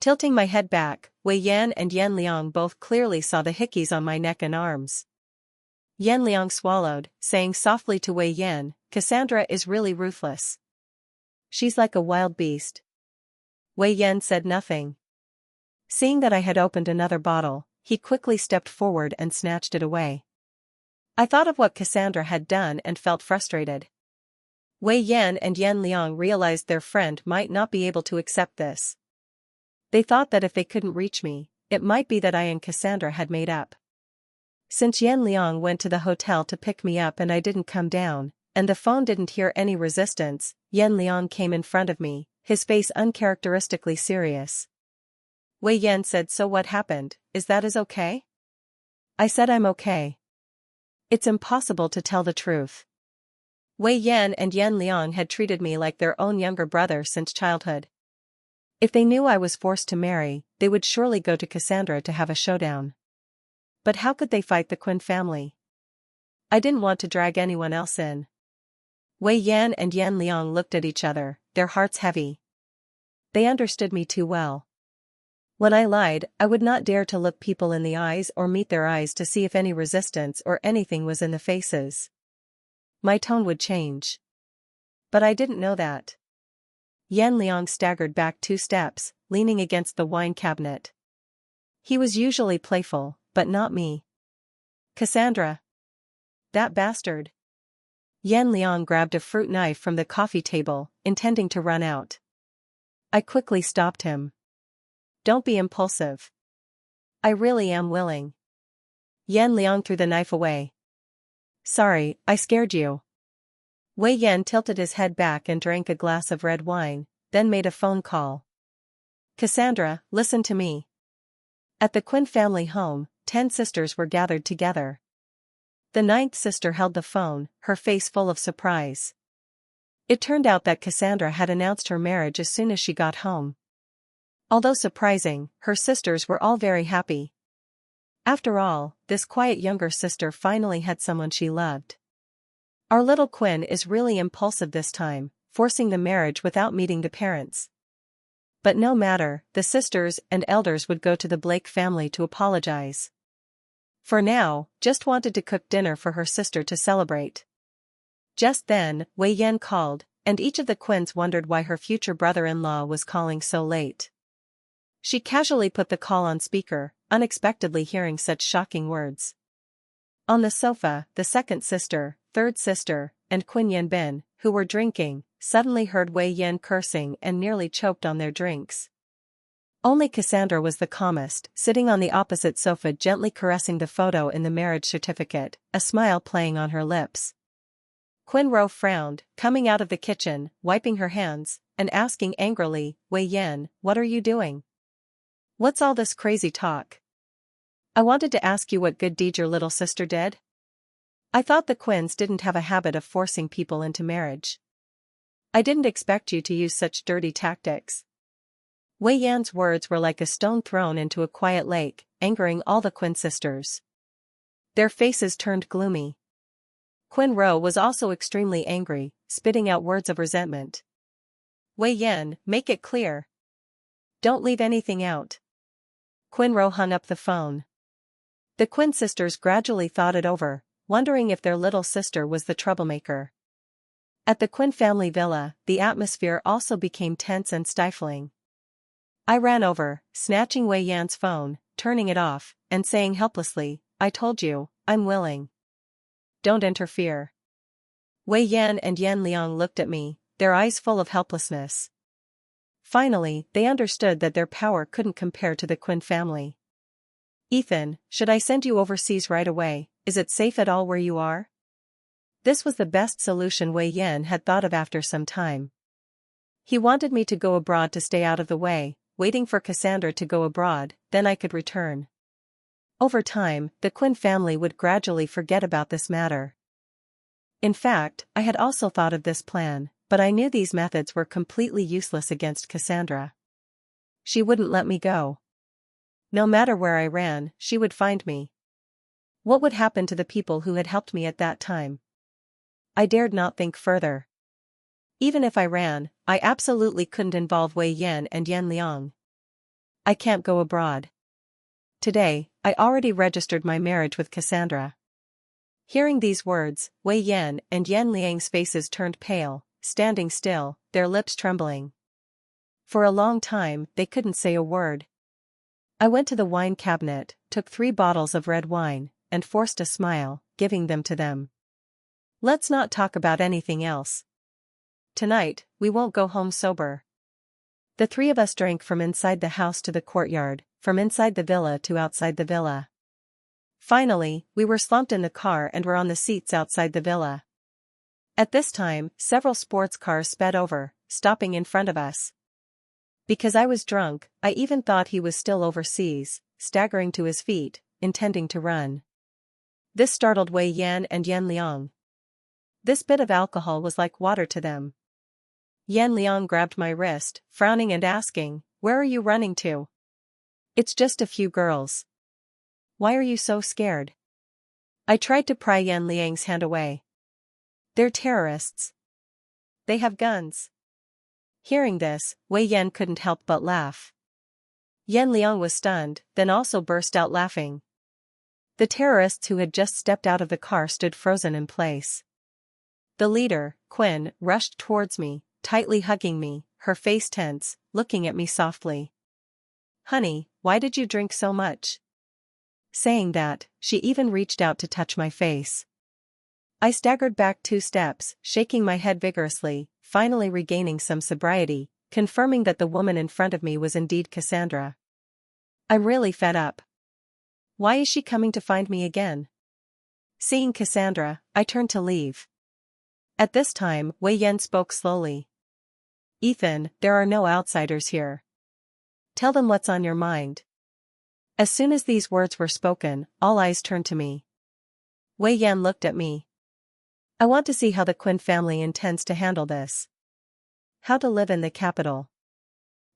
Tilting my head back, Wei Yan and Yan Liang both clearly saw the hickeys on my neck and arms. Yan Liang swallowed, saying softly to Wei Yan, Cassandra is really ruthless. She's like a wild beast. Wei Yan said nothing. Seeing that I had opened another bottle, he quickly stepped forward and snatched it away. I thought of what Cassandra had done and felt frustrated. Wei Yan and Yan Liang realized their friend might not be able to accept this. They thought that if they couldn't reach me, it might be that I and Cassandra had made up. Since Yan Liang went to the hotel to pick me up and I didn't come down, and the phone didn't hear any resistance, Yan Liang came in front of me, his face uncharacteristically serious. Wei Yan said, so what happened, is that okay? I said I'm okay. It's impossible to tell the truth. Wei Yan and Yan Liang had treated me like their own younger brother since childhood. If they knew I was forced to marry, they would surely go to Cassandra to have a showdown. But how could they fight the Quinn family? I didn't want to drag anyone else in. Wei Yan and Yan Liang looked at each other, their hearts heavy. They understood me too well. When I lied, I would not dare to look people in the eyes or meet their eyes to see if any resistance or anything was in the faces. My tone would change. But I didn't know that. Yan Liang staggered back 2 steps, leaning against the wine cabinet. He was usually playful, but not me. Cassandra. That bastard. Yan Liang grabbed a fruit knife from the coffee table, intending to run out. I quickly stopped him. Don't be impulsive. I really am willing. Yan Liang threw the knife away. Sorry, I scared you. Wei Yan tilted his head back and drank a glass of red wine, then made a phone call. Cassandra, listen to me. At the Quinn family home, 10 sisters were gathered together. The 9th sister held the phone, her face full of surprise. It turned out that Cassandra had announced her marriage as soon as she got home. Although surprising, her sisters were all very happy. After all, this quiet younger sister finally had someone she loved. Our little Quinn is really impulsive this time, forcing the marriage without meeting the parents. But no matter, the sisters and elders would go to the Blake family to apologize. For now, just wanted to cook dinner for her sister to celebrate. Just then, Wei Yan called, and each of the Quins wondered why her future brother-in-law was calling so late. She casually put the call on speaker, unexpectedly hearing such shocking words. On the sofa, the 2nd sister, 3rd sister, and Quinn Yanbin, who were drinking, suddenly heard Wei Yan cursing and nearly choked on their drinks. Only Cassandra was the calmest, sitting on the opposite sofa gently caressing the photo in the marriage certificate, a smile playing on her lips. Quinn Ro frowned, coming out of the kitchen, wiping her hands, and asking angrily, Wei Yan, what are you doing? What's all this crazy talk? I wanted to ask you what good deed your little sister did. I thought the Quins didn't have a habit of forcing people into marriage. I didn't expect you to use such dirty tactics. Wei Yan's words were like a stone thrown into a quiet lake, angering all the Quinn sisters. Their faces turned gloomy. Quinn Ro was also extremely angry, spitting out words of resentment. Wei Yan, make it clear. Don't leave anything out. Quinn Ro hung up the phone. The Quinn sisters gradually thought it over, wondering if their little sister was the troublemaker. At the Quinn family villa, the atmosphere also became tense and stifling. I ran over, snatching Wei Yan's phone, turning it off, and saying helplessly, I told you, I'm willing. Don't interfere. Wei Yan and Yan Liang looked at me, their eyes full of helplessness. Finally, they understood that their power couldn't compare to the Quinn family. Ethan, should I send you overseas right away? Is it safe at all where you are? This was the best solution Wei Yan had thought of after some time. He wanted me to go abroad to stay out of the way, waiting for Cassandra to go abroad, then I could return. Over time, the Quinn family would gradually forget about this matter. In fact, I had also thought of this plan, but I knew these methods were completely useless against Cassandra. She wouldn't let me go. No matter where I ran, she would find me. What would happen to the people who had helped me at that time? I dared not think further. Even if I ran, I absolutely couldn't involve Wei Yan and Yan Liang. I can't go abroad. Today, I already registered my marriage with Cassandra. Hearing these words, Wei Yan and Yan Liang's faces turned pale, standing still, their lips trembling. For a long time, they couldn't say a word. I went to the wine cabinet, took 3 bottles of red wine, and forced a smile, giving them to them. Let's not talk about anything else. Tonight, we won't go home sober. The 3 of us drank from inside the house to the courtyard, from inside the villa to outside the villa. Finally, we were slumped in the car and were on the seats outside the villa. At this time, several sports cars sped over, stopping in front of us. Because I was drunk, I even thought he was still overseas, staggering to his feet, intending to run. This startled Wei Yan and Yan Liang. This bit of alcohol was like water to them. Yan Liang grabbed my wrist, frowning and asking, "Where are you running to?" "It's just a few girls." "Why are you so scared?" I tried to pry Yan Liang's hand away. "They're terrorists. They have guns." Hearing this, Wei Yan couldn't help but laugh. Yan Liang was stunned, then also burst out laughing. The terrorists who had just stepped out of the car stood frozen in place. The leader, Quinn, rushed towards me, tightly hugging me, her face tense, looking at me softly. "Honey, why did you drink so much?" Saying that, she even reached out to touch my face. I staggered back 2 steps, shaking my head vigorously, finally regaining some sobriety, confirming that the woman in front of me was indeed Cassandra. I'm really fed up. Why is she coming to find me again? Seeing Cassandra, I turned to leave. At this time, Wei Yan spoke slowly. "Ethan, there are no outsiders here. Tell them what's on your mind." As soon as these words were spoken, all eyes turned to me. Wei Yan looked at me. "I want to see how the Quinn family intends to handle this. How to live in the capital."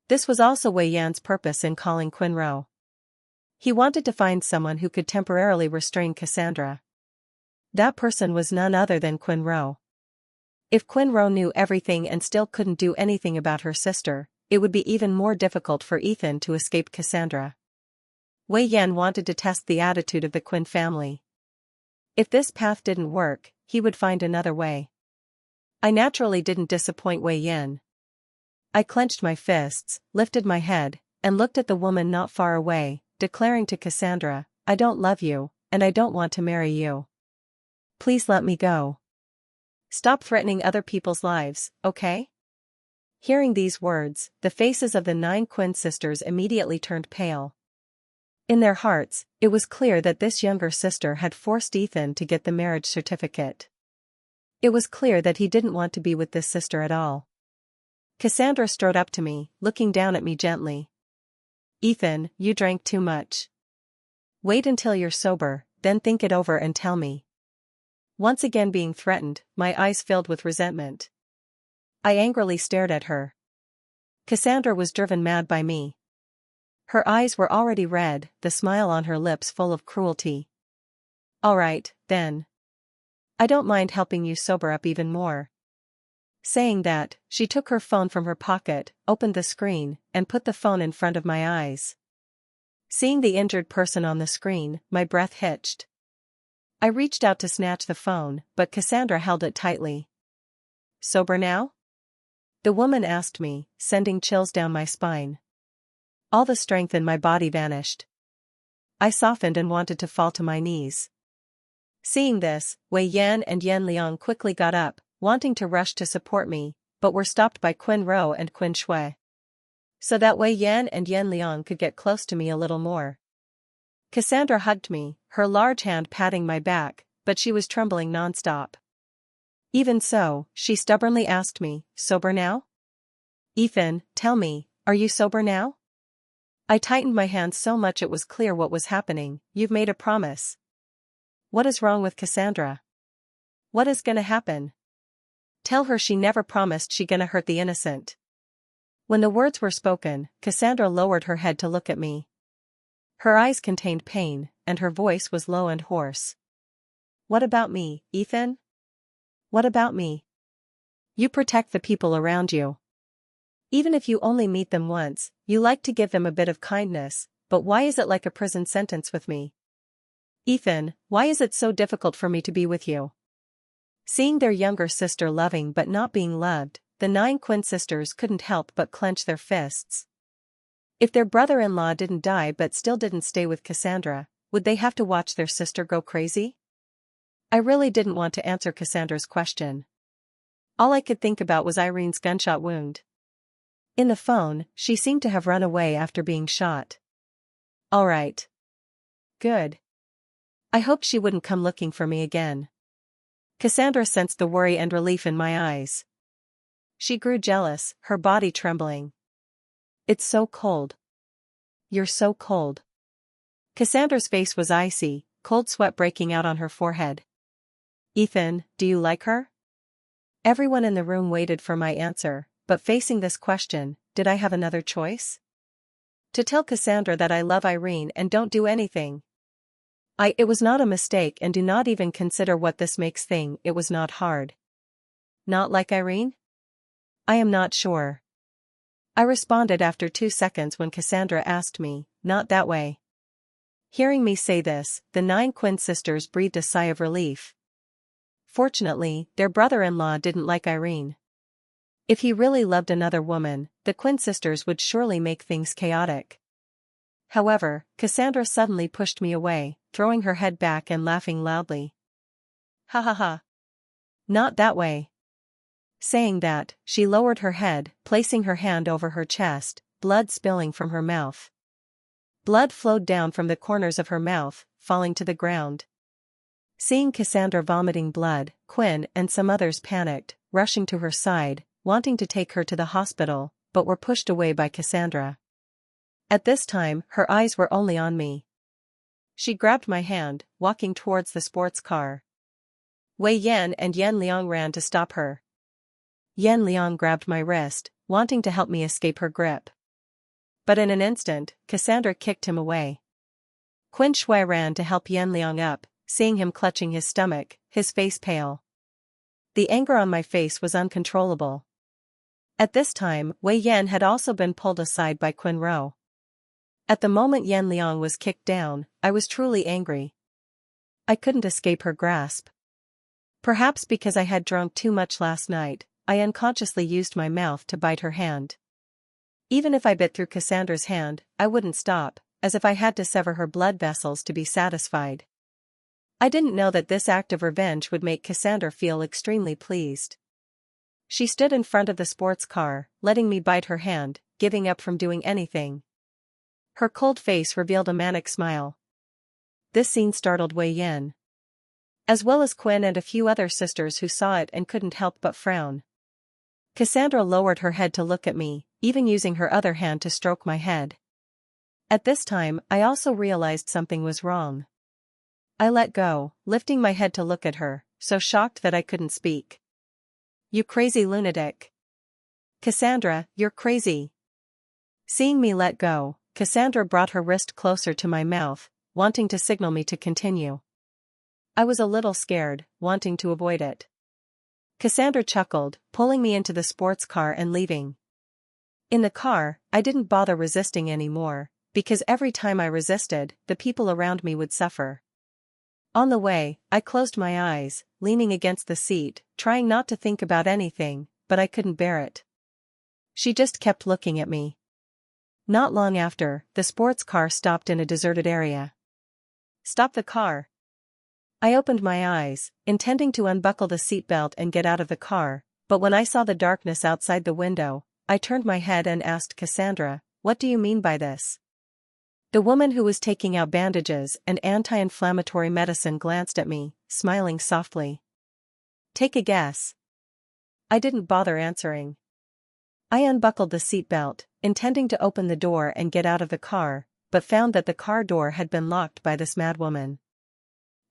This was also Wei Yan's purpose in calling Quinn Ro. He wanted to find someone who could temporarily restrain Cassandra. That person was none other than Quinn Ro. If Quinn Ro knew everything and still couldn't do anything about her sister, it would be even more difficult for Ethan to escape Cassandra. Wei Yan wanted to test the attitude of the Quinn family. If this path didn't work, he would find another way. I naturally didn't disappoint Wei Yan. I clenched my fists, lifted my head, and looked at the woman not far away, declaring to Cassandra, "I don't love you, and I don't want to marry you. Please let me go. Stop threatening other people's lives, okay?" Hearing these words, the faces of the 9 Quinn sisters immediately turned pale. In their hearts, it was clear that this younger sister had forced Ethan to get the marriage certificate. It was clear that he didn't want to be with this sister at all. Cassandra strode up to me, looking down at me gently. "Ethan, you drank too much. Wait until you're sober, then think it over and tell me. Once again being threatened, my eyes filled with resentment. I angrily stared at her. Cassandra was driven mad by me. Her eyes were already red, the smile on her lips full of cruelty. Alright, then. I don't mind helping you sober up even more. Saying that, she took her phone from her pocket, opened the screen, and put the phone in front of my eyes. Seeing the injured person on the screen, my breath hitched. I reached out to snatch the phone, but Cassandra held it tightly. Sober now? The woman asked me, sending chills down my spine. All the strength in my body vanished. I softened and wanted to fall to my knees. Seeing this, Wei Yan and Yan Liang quickly got up, wanting to rush to support me, but were stopped by Qin Ro and Qin Shui. So that Wei Yan and Yan Liang could get close to me a little more. Cassandra hugged me, her large hand patting my back, but she was trembling nonstop. Even so, she stubbornly asked me, sober now? Ethan, tell me, are you sober now? I tightened my hand so much it was clear what was happening. You've made a promise. What is wrong with Cassandra? What is gonna happen? Tell her she never promised she gonna hurt the innocent. When the words were spoken, Cassandra lowered her head to look at me. Her eyes contained pain, and her voice was low and hoarse. What about me, Ethan? What about me? You protect the people around you. Even if you only meet them once, you like to give them a bit of kindness, but why is it like a prison sentence with me? Ethan, why is it so difficult for me to be with you? Seeing their younger sister loving but not being loved, the 9 Quinn sisters couldn't help but clench their fists. If their brother-in-law didn't die but still didn't stay with Cassandra, would they have to watch their sister go crazy? I really didn't want to answer Cassandra's question. All I could think about was Irene's gunshot wound. In the phone, she seemed to have run away after being shot. All right. Good. I hoped she wouldn't come looking for me again. Cassandra sensed the worry and relief in my eyes. She grew jealous, her body trembling. It's so cold. You're so cold. Cassandra's face was icy, cold sweat breaking out on her forehead. Ethan, do you like her? Everyone in the room waited for my answer, but facing this question, did I have another choice? To tell Cassandra that I love Irene and don't do anything. It was not a mistake, and do not even consider what this makes thing. It was not hard. Not like Irene? I am not sure. I responded after 2 seconds when Cassandra asked me, not that way. Hearing me say this, the 9 Quinn sisters breathed a sigh of relief. Fortunately, their brother-in-law didn't like Irene. If he really loved another woman, the Quinn sisters would surely make things chaotic. However, Cassandra suddenly pushed me away, throwing her head back and laughing loudly. Ha ha ha. Not that way. Saying that, she lowered her head, placing her hand over her chest, blood spilling from her mouth. Blood flowed down from the corners of her mouth, falling to the ground. Seeing Cassandra vomiting blood, Quinn and some others panicked, rushing to her side, wanting to take her to the hospital, but were pushed away by Cassandra. At this time, her eyes were only on me. She grabbed my hand, walking towards the sports car. Wei Yan and Yan Liang ran to stop her. Yan Liang grabbed my wrist, wanting to help me escape her grip. But in an instant, Cassandra kicked him away. Qin Shui ran to help Yan Liang up, seeing him clutching his stomach, his face pale. The anger on my face was uncontrollable. At this time, Wei Yan had also been pulled aside by Qin Ro. At the moment Yan Liang was kicked down, I was truly angry. I couldn't escape her grasp. Perhaps because I had drunk too much last night, I unconsciously used my mouth to bite her hand. Even if I bit through Cassandra's hand, I wouldn't stop, as if I had to sever her blood vessels to be satisfied. I didn't know that this act of revenge would make Cassandra feel extremely pleased. She stood in front of the sports car, letting me bite her hand, giving up from doing anything. Her cold face revealed a manic smile. This scene startled Wei Yan, as well as Qin and a few other sisters who saw it and couldn't help but frown. Cassandra lowered her head to look at me, even using her other hand to stroke my head. At this time, I also realized something was wrong. I let go, lifting my head to look at her, so shocked that I couldn't speak. "You crazy lunatic. Cassandra, you're crazy." Seeing me let go, Cassandra brought her wrist closer to my mouth, wanting to signal me to continue. I was a little scared, wanting to avoid it. Cassandra chuckled, pulling me into the sports car and leaving. In the car, I didn't bother resisting anymore, because every time I resisted, the people around me would suffer. On the way, I closed my eyes, leaning against the seat, trying not to think about anything, but I couldn't bear it. She just kept looking at me. Not long after, the sports car stopped in a deserted area. "Stop the car." I opened my eyes, intending to unbuckle the seatbelt and get out of the car, but when I saw the darkness outside the window, I turned my head and asked Cassandra, "What do you mean by this?" The woman who was taking out bandages and anti-inflammatory medicine glanced at me, smiling softly. "Take a guess." I didn't bother answering. I unbuckled the seatbelt, intending to open the door and get out of the car, but found that the car door had been locked by this madwoman.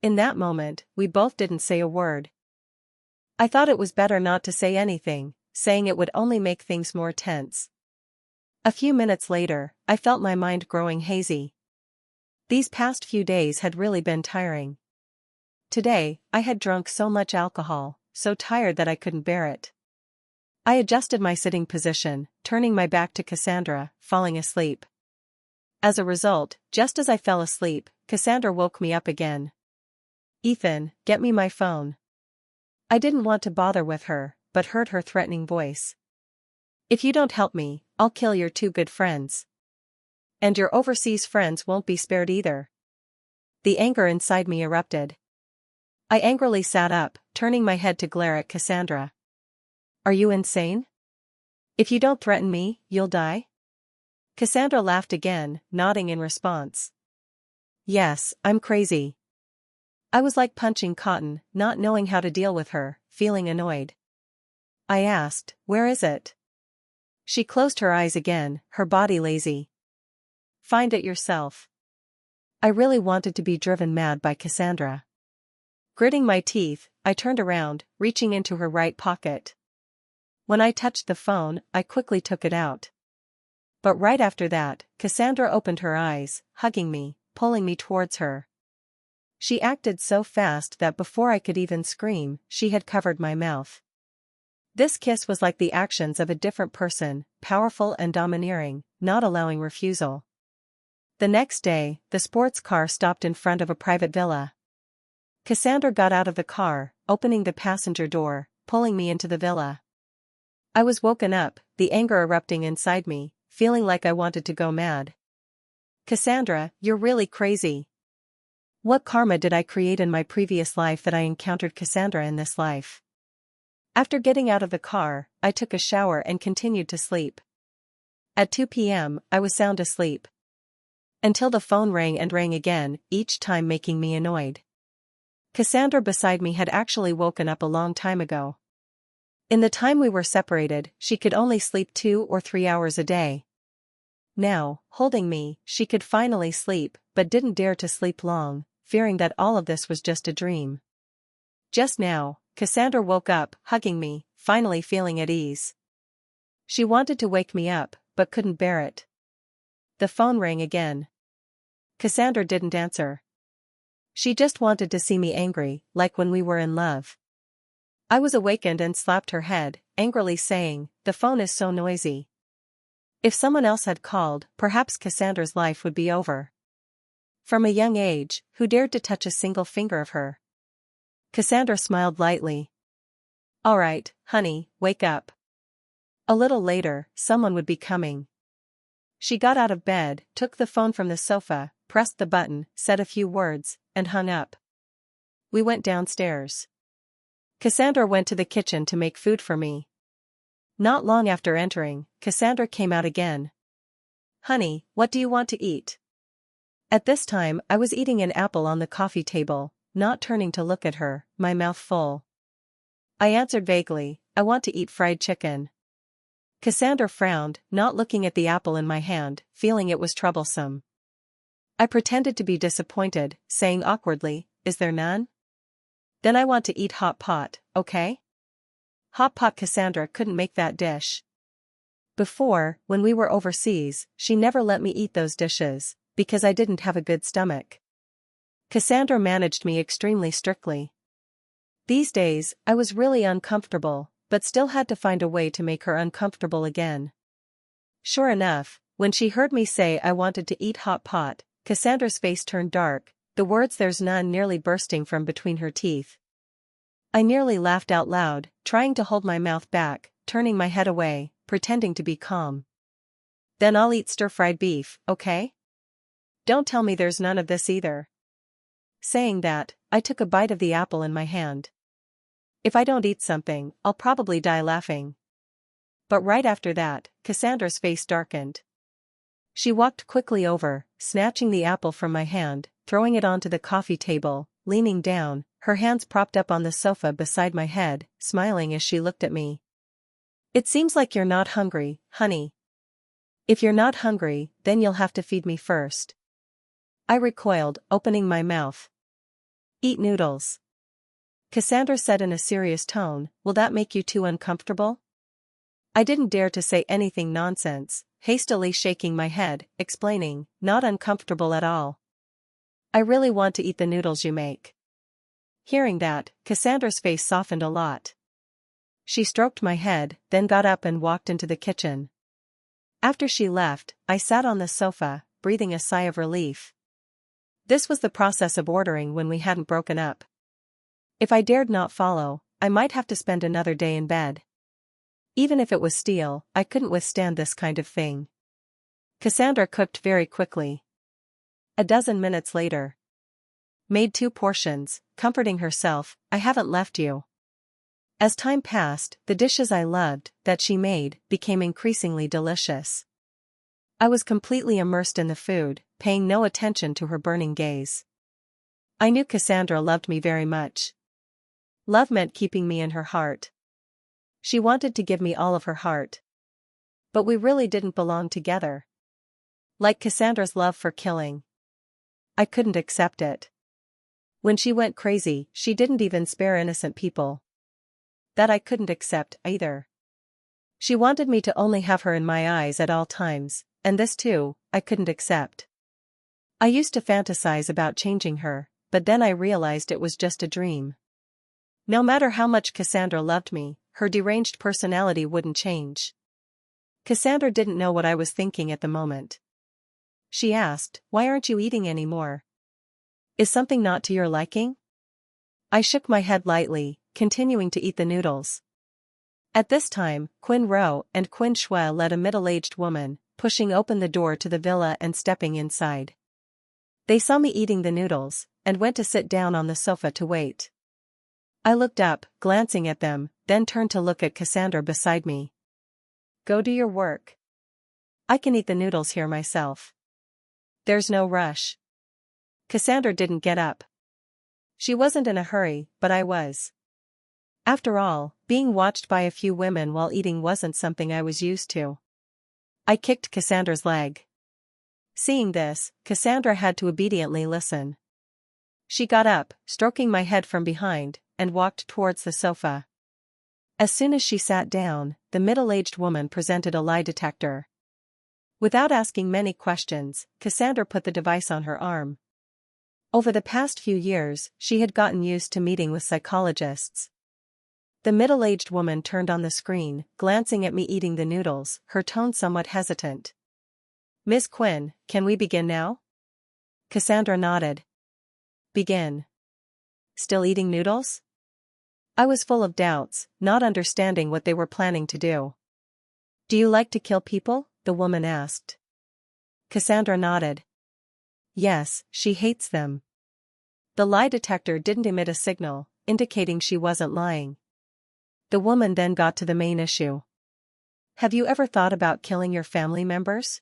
In that moment, we both didn't say a word. I thought it was better not to say anything, saying it would only make things more tense. A few minutes later, I felt my mind growing hazy. These past few days had really been tiring. Today, I had drunk so much alcohol, so tired that I couldn't bear it. I adjusted my sitting position, turning my back to Cassandra, falling asleep. As a result, just as I fell asleep, Cassandra woke me up again. "Ethan, get me my phone." I didn't want to bother with her, but heard her threatening voice. "If you don't help me, I'll kill your two good friends. And your overseas friends won't be spared either." The anger inside me erupted. I angrily sat up, turning my head to glare at Cassandra. "Are you insane? If you don't threaten me, you'll die?" Cassandra laughed again, nodding in response. "Yes, I'm crazy." I was like punching cotton, not knowing how to deal with her, feeling annoyed. I asked, "Where is it?" She closed her eyes again, her body lazy. "Find it yourself." I really wanted to be driven mad by Cassandra. Gritting my teeth, I turned around, reaching into her right pocket. When I touched the phone, I quickly took it out. But right after that, Cassandra opened her eyes, hugging me, pulling me towards her. She acted so fast that before I could even scream, she had covered my mouth. This kiss was like the actions of a different person, powerful and domineering, not allowing refusal. The next day, the sports car stopped in front of a private villa. Cassandra got out of the car, opening the passenger door, pulling me into the villa. I was woken up, the anger erupting inside me, feeling like I wanted to go mad. "Cassandra, you're really crazy. What karma did I create in my previous life that I encountered Cassandra in this life?" After getting out of the car, I took a shower and continued to sleep. At 2 p.m., I was sound asleep. Until the phone rang and rang again, each time making me annoyed. Cassandra beside me had actually woken up a long time ago. In the time we were separated, she could only sleep 2 or 3 hours a day. Now, holding me, she could finally sleep, but didn't dare to sleep long, fearing that all of this was just a dream. Just now, Cassandra woke up, hugging me, finally feeling at ease. She wanted to wake me up, but couldn't bear it. The phone rang again. Cassandra didn't answer. She just wanted to see me angry, like when we were in love. I was awakened and slapped her head, angrily saying, "The phone is so noisy." If someone else had called, perhaps Cassandra's life would be over. From a young age, who dared to touch a single finger of her? Cassandra smiled lightly. "All right, honey, wake up." A little later, someone would be coming. She got out of bed, took the phone from the sofa, pressed the button, said a few words, and hung up. We went downstairs. Cassandra went to the kitchen to make food for me. Not long after entering, Cassandra came out again. "Honey, what do you want to eat?" At this time, I was eating an apple on the coffee table, not turning to look at her, my mouth full. I answered vaguely, "I want to eat fried chicken." Cassandra frowned, not looking at the apple in my hand, feeling it was troublesome. I pretended to be disappointed, saying awkwardly, "Is there none?" "Then I want to eat hot pot, okay?" Hot pot. Cassandra couldn't make that dish. Before, when we were overseas, she never let me eat those dishes, because I didn't have a good stomach. Cassandra managed me extremely strictly. These days, I was really uncomfortable, but still had to find a way to make her uncomfortable again. Sure enough, when she heard me say I wanted to eat hot pot, Cassandra's face turned dark, the words "there's none" nearly bursting from between her teeth. I nearly laughed out loud, trying to hold my mouth back, turning my head away, pretending to be calm. "Then I'll eat stir-fried beef, okay? Don't tell me there's none of this either." Saying that, I took a bite of the apple in my hand. If I don't eat something, I'll probably die laughing. But right after that, Cassandra's face darkened. She walked quickly over, snatching the apple from my hand, throwing it onto the coffee table, leaning down, her hands propped up on the sofa beside my head, smiling as she looked at me. "It seems like you're not hungry, honey. If you're not hungry, then you'll have to feed me first." I recoiled, opening my mouth. "Eat noodles," Cassandra said in a serious tone. "Will that make you too uncomfortable?" I didn't dare to say anything nonsense, hastily shaking my head, explaining, "Not uncomfortable at all. I really want to eat the noodles you make." Hearing that, Cassandra's face softened a lot. She stroked my head, then got up and walked into the kitchen. After she left, I sat on the sofa, breathing a sigh of relief. This was the process of ordering when we hadn't broken up. If I dared not follow, I might have to spend another day in bed. Even if it was steel, I couldn't withstand this kind of thing. Cassandra cooked very quickly. A dozen minutes later. Made 2 portions, comforting herself, "I haven't left you." As time passed, the dishes I loved, that she made, became increasingly delicious. I was completely immersed in the food, paying no attention to her burning gaze. I knew Cassandra loved me very much. Love meant keeping me in her heart. She wanted to give me all of her heart. But we really didn't belong together. Like Cassandra's love for killing. I couldn't accept it. When she went crazy, she didn't even spare innocent people. That I couldn't accept, either. She wanted me to only have her in my eyes at all times, and this too, I couldn't accept. I used to fantasize about changing her, but then I realized it was just a dream. No matter how much Cassandra loved me, her deranged personality wouldn't change. Cassandra didn't know what I was thinking at the moment. She asked, "Why aren't you eating anymore? Is something not to your liking?" I shook my head lightly, continuing to eat the noodles. At this time, Quinn Rowe and Quinn Shue led a middle-aged woman, pushing open the door to the villa and stepping inside. They saw me eating the noodles, and went to sit down on the sofa to wait. I looked up, glancing at them, then turned to look at Cassandra beside me. "Go do your work. I can eat the noodles here myself. There's no rush." Cassandra didn't get up. She wasn't in a hurry, but I was. After all, being watched by a few women while eating wasn't something I was used to. I kicked Cassandra's leg. Seeing this, Cassandra had to obediently listen. She got up, stroking my head from behind, and walked towards the sofa. As soon as she sat down, the middle-aged woman presented a lie detector. Without asking many questions, Cassandra put the device on her arm. Over the past few years, she had gotten used to meeting with psychologists. The middle-aged woman turned on the screen, glancing at me eating the noodles, her tone somewhat hesitant. "Miss Quinn, can we begin now?" Cassandra nodded. "Begin. Still eating noodles?" I was full of doubts, not understanding what they were planning to do. "Do you like to kill people?" the woman asked. Cassandra nodded. Yes, she hates them. The lie detector didn't emit a signal, indicating she wasn't lying. The woman then got to the main issue. "Have you ever thought about killing your family members?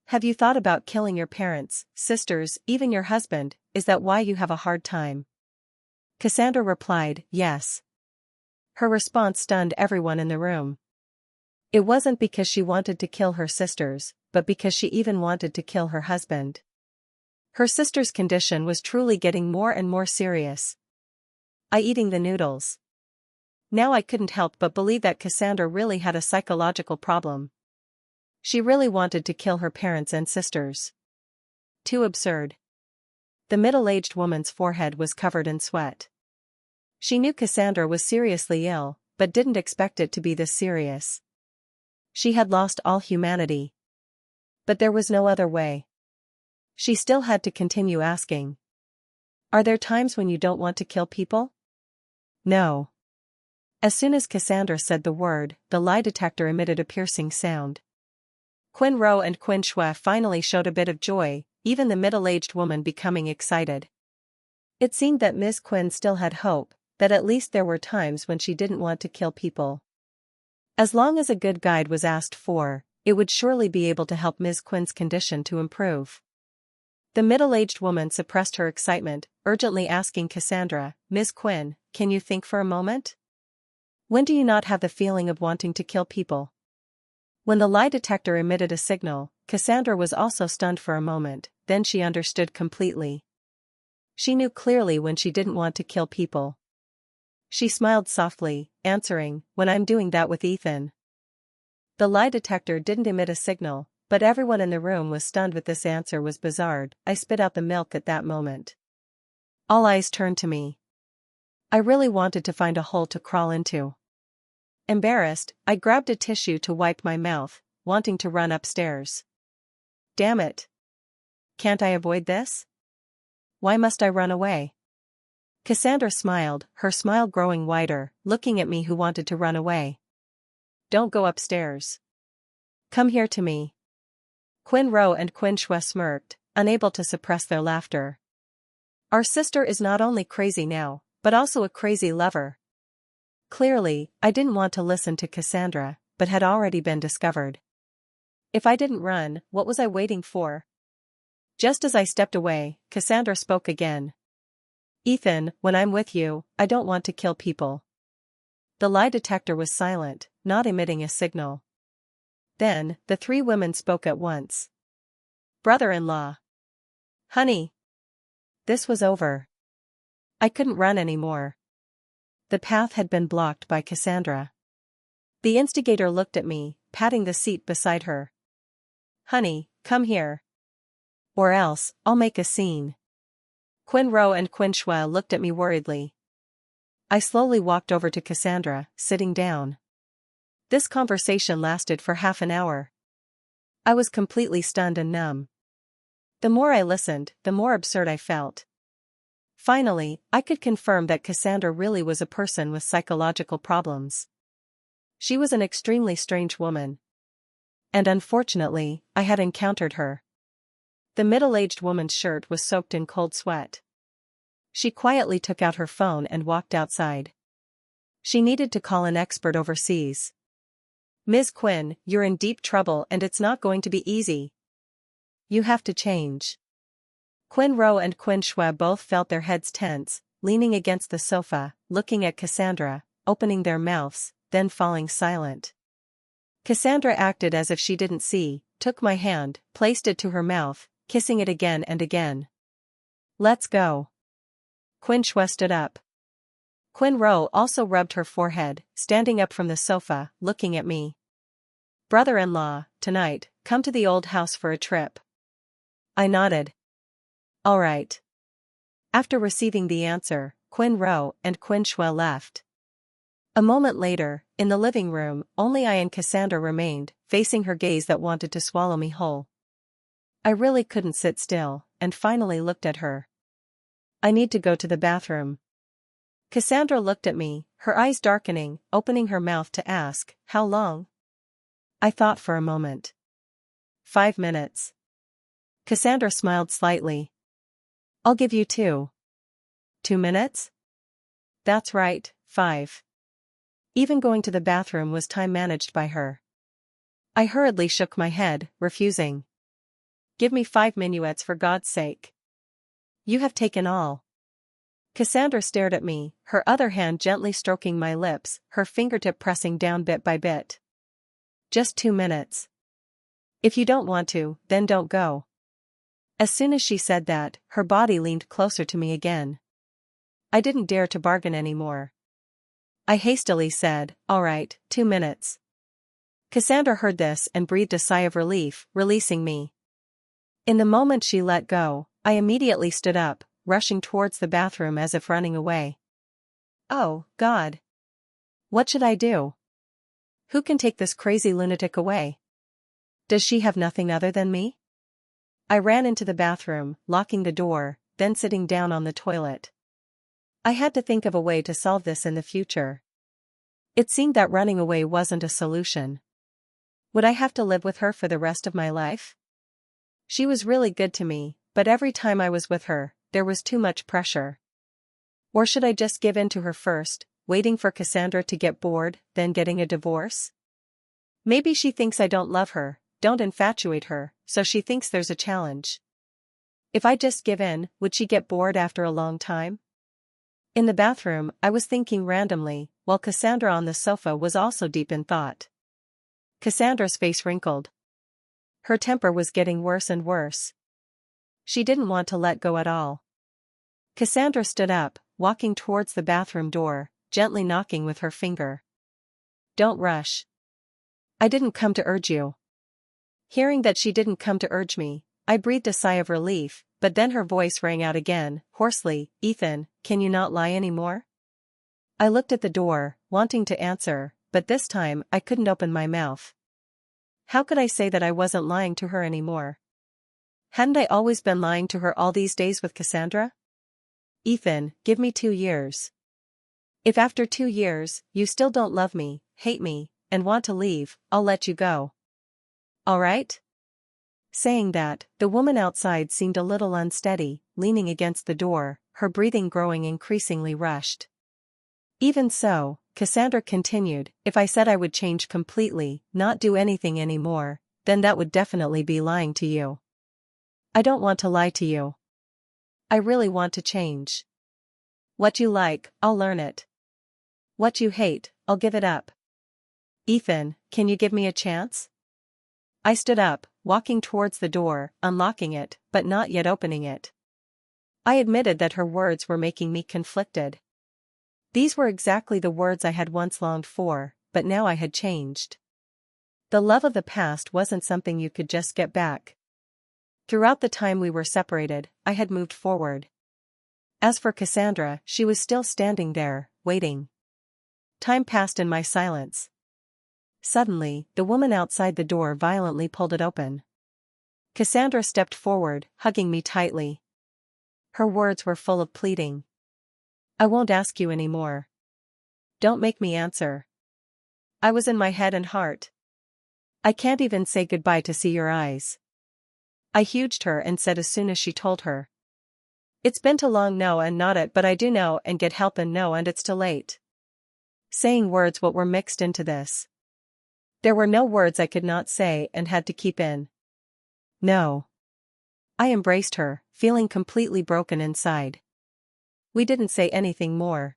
Have you thought about killing your parents, sisters, even your husband? Is that why you have a hard time?" Cassandra replied, "Yes." Her response stunned everyone in the room. It wasn't because she wanted to kill her sisters, but because she even wanted to kill her husband. Her sister's condition was truly getting more and more serious. I eating the noodles. Now I couldn't help but believe that Cassandra really had a psychological problem. She really wanted to kill her parents and sisters. Too absurd. The middle-aged woman's forehead was covered in sweat. She knew Cassandra was seriously ill, but didn't expect it to be this serious. She had lost all humanity. But there was no other way. She still had to continue asking. Are there times when you don't want to kill people? No. As soon as Cassandra said the word, the lie detector emitted a piercing sound. Quinn Rowe and Quinn Shue finally showed a bit of joy, even the middle-aged woman becoming excited. It seemed that Ms. Quinn still had hope, that at least there were times when she didn't want to kill people. As long as a good guide was asked for, it would surely be able to help Ms. Quinn's condition to improve. The middle-aged woman suppressed her excitement, urgently asking Cassandra, Ms. Quinn, can you think for a moment? When do you not have the feeling of wanting to kill people? When the lie detector emitted a signal, Cassandra was also stunned for a moment, then she understood completely. She knew clearly when she didn't want to kill people. She smiled softly, answering, when I'm doing that with Ethan. The lie detector didn't emit a signal, but everyone in the room was stunned with this answer was bizarre. I spit out the milk at that moment. All eyes turned to me. I really wanted to find a hole to crawl into. Embarrassed, I grabbed a tissue to wipe my mouth, wanting to run upstairs. Damn it. Can't I avoid this? Why must I run away? Cassandra smiled, her smile growing wider, looking at me who wanted to run away. Don't go upstairs. Come here to me. Quinn Rowe and Quinn Shue smirked, unable to suppress their laughter. Our sister is not only crazy now, but also a crazy lover. Clearly, I didn't want to listen to Cassandra, but had already been discovered. If I didn't run, what was I waiting for? Just as I stepped away, Cassandra spoke again. Ethan, when I'm with you, I don't want to kill people. The lie detector was silent, not emitting a signal. Then, the three women spoke at once. Brother-in-law. Honey. This was over. I couldn't run anymore. The path had been blocked by Cassandra. The instigator looked at me, patting the seat beside her. Honey, come here. Or else, I'll make a scene. Quinn Rowe and Quinn Shue looked at me worriedly. I slowly walked over to Cassandra, sitting down. This conversation lasted for half an hour. I was completely stunned and numb. The more I listened, the more absurd I felt. Finally, I could confirm that Cassandra really was a person with psychological problems. She was an extremely strange woman. And unfortunately, I had encountered her. The middle-aged woman's shirt was soaked in cold sweat. She quietly took out her phone and walked outside. She needed to call an expert overseas. Ms. Quinn, you're in deep trouble and it's not going to be easy. You have to change. Quinn Rowe and Quinn Shue both felt their heads tense, leaning against the sofa, looking at Cassandra, opening their mouths, then falling silent. Cassandra acted as if she didn't see, took my hand, placed it to her mouth, kissing it again and again. Let's go. Quinn Shue stood up. Quinn Rowe also rubbed her forehead, standing up from the sofa, looking at me. Brother-in-law, tonight, come to the old house for a trip. I nodded. All right. After receiving the answer, Quinn Rowe and Quinn Shue left. A moment later, in the living room, only I and Cassandra remained, facing her gaze that wanted to swallow me whole. I really couldn't sit still, and finally looked at her. I need to go to the bathroom. Cassandra looked at me, her eyes darkening, opening her mouth to ask, how long? I thought for a moment. 5 minutes. Cassandra smiled slightly. I'll give you 2. 2 minutes? That's right, 5. Even going to the bathroom was time managed by her. I hurriedly shook my head, refusing. Give me 5 minuets for God's sake. You have taken all. Cassandra stared at me, her other hand gently stroking my lips, her fingertip pressing down bit by bit. Just 2 minutes. If you don't want to, then don't go. As soon as she said that, her body leaned closer to me again. I didn't dare to bargain anymore. I hastily said, "All right, 2 minutes." Cassandra heard this and breathed a sigh of relief, releasing me. In the moment she let go, I immediately stood up, rushing towards the bathroom as if running away. Oh, God. What should I do? Who can take this crazy lunatic away? Does she have nothing other than me? I ran into the bathroom, locking the door, then sitting down on the toilet. I had to think of a way to solve this in the future. It seemed that running away wasn't a solution. Would I have to live with her for the rest of my life? She was really good to me, but every time I was with her, there was too much pressure. Or should I just give in to her first, waiting for Cassandra to get bored, then getting a divorce? Maybe she thinks I don't love her, don't infatuate her, so she thinks there's a challenge. If I just give in, would she get bored after a long time? In the bathroom, I was thinking randomly, while Cassandra on the sofa was also deep in thought. Cassandra's face wrinkled. Her temper was getting worse and worse. She didn't want to let go at all. Cassandra stood up, walking towards the bathroom door, gently knocking with her finger. Don't rush. I didn't come to urge you. Hearing that she didn't come to urge me, I breathed a sigh of relief, but then her voice rang out again, hoarsely, Ethan, can you not lie anymore? I looked at the door, wanting to answer, but this time I couldn't open my mouth. How could I say that I wasn't lying to her anymore? Hadn't I always been lying to her all these days with Cassandra? Ethan, give me 2 years. If after 2 years, you still don't love me, hate me, and want to leave, I'll let you go. All right? Saying that, the woman outside seemed a little unsteady, leaning against the door, her breathing growing increasingly rushed. Even so, Cassandra continued, if I said I would change completely, not do anything anymore, then that would definitely be lying to you. I don't want to lie to you. I really want to change. What you like, I'll learn it. What you hate, I'll give it up. Ethan, can you give me a chance? I stood up, walking towards the door, unlocking it, but not yet opening it. I admitted that her words were making me conflicted. These were exactly the words I had once longed for, but now I had changed. The love of the past wasn't something you could just get back. Throughout the time we were separated, I had moved forward. As for Cassandra, she was still standing there, waiting. Time passed in my silence. Suddenly, the woman outside the door violently pulled it open. Cassandra stepped forward, hugging me tightly. Her words were full of pleading. I won't ask you anymore. Don't make me answer. I was in my head and heart. I can't even say goodbye to see your eyes. I hugged her and said as soon as she told her. It's been too long, no and not it, but I do know and get help and no and it's too late. Saying words what were mixed into this. There were no words I could not say and had to keep in. No. I embraced her, feeling completely broken inside. We didn't say anything more.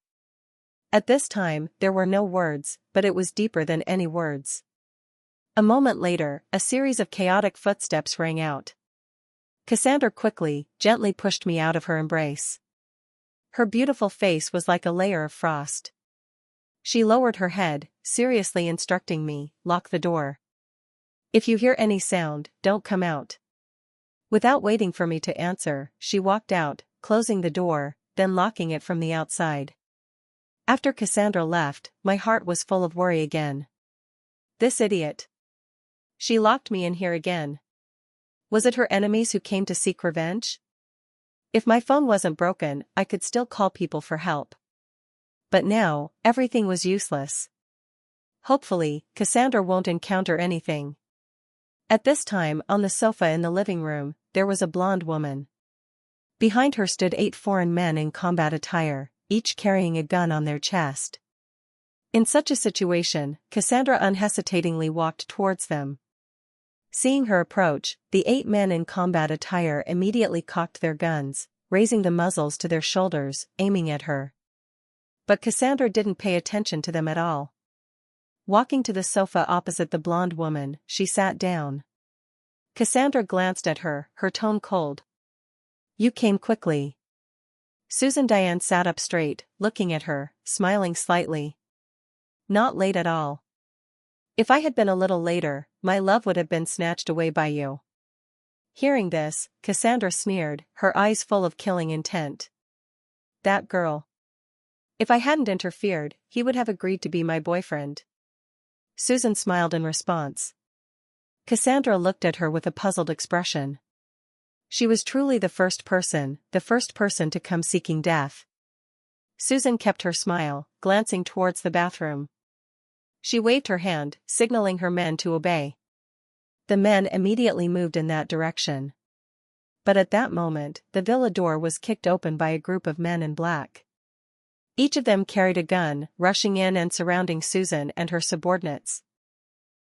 At this time, there were no words, but it was deeper than any words. A moment later, a series of chaotic footsteps rang out. Cassandra quickly, gently pushed me out of her embrace. Her beautiful face was like a layer of frost. She lowered her head, seriously instructing me, lock the door. If you hear any sound, don't come out. Without waiting for me to answer, she walked out, closing the door, then locking it from the outside. After Cassandra left, my heart was full of worry again. This idiot. She locked me in here again. Was it her enemies who came to seek revenge? If my phone wasn't broken, I could still call people for help. But now, everything was useless. Hopefully, Cassandra won't encounter anything. At this time, on the sofa in the living room, there was a blonde woman. Behind her stood 8 foreign men in combat attire, each carrying a gun on their chest. In such a situation, Cassandra unhesitatingly walked towards them. Seeing her approach, the 8 men in combat attire immediately cocked their guns, raising the muzzles to their shoulders, aiming at her. But Cassandra didn't pay attention to them at all. Walking to the sofa opposite the blonde woman, she sat down. Cassandra glanced at her, her tone cold. "You came quickly." Susan Diane sat up straight, looking at her, smiling slightly. "Not late at all. If I had been a little later, my love would have been snatched away by you." Hearing this, Cassandra sneered, her eyes full of killing intent. "That girl. If I hadn't interfered, he would have agreed to be my boyfriend." Susan smiled in response. Cassandra looked at her with a puzzled expression. She was truly the first person to come seeking death. Susan kept her smile, glancing towards the bathroom. She waved her hand, signaling her men to obey. The men immediately moved in that direction. But at that moment, the villa door was kicked open by a group of men in black. Each of them carried a gun, rushing in and surrounding Susan and her subordinates.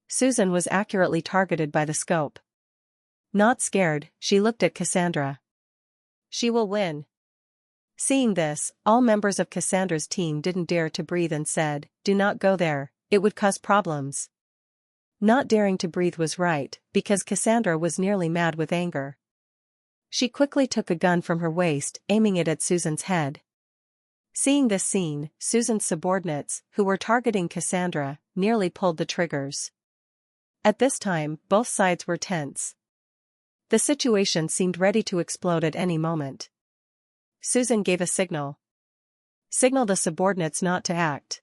Susan was accurately targeted by the scope. Not scared, she looked at Cassandra. "She will win." Seeing this, all members of Cassandra's team didn't dare to breathe and said, "Do not go there, it would cause problems." Not daring to breathe was right, because Cassandra was nearly mad with anger. She quickly took a gun from her waist, aiming it at Susan's head. Seeing this scene, Susan's subordinates, who were targeting Cassandra, nearly pulled the triggers. At this time, both sides were tense. The situation seemed ready to explode at any moment. Susan gave a signal. Signal the subordinates not to act.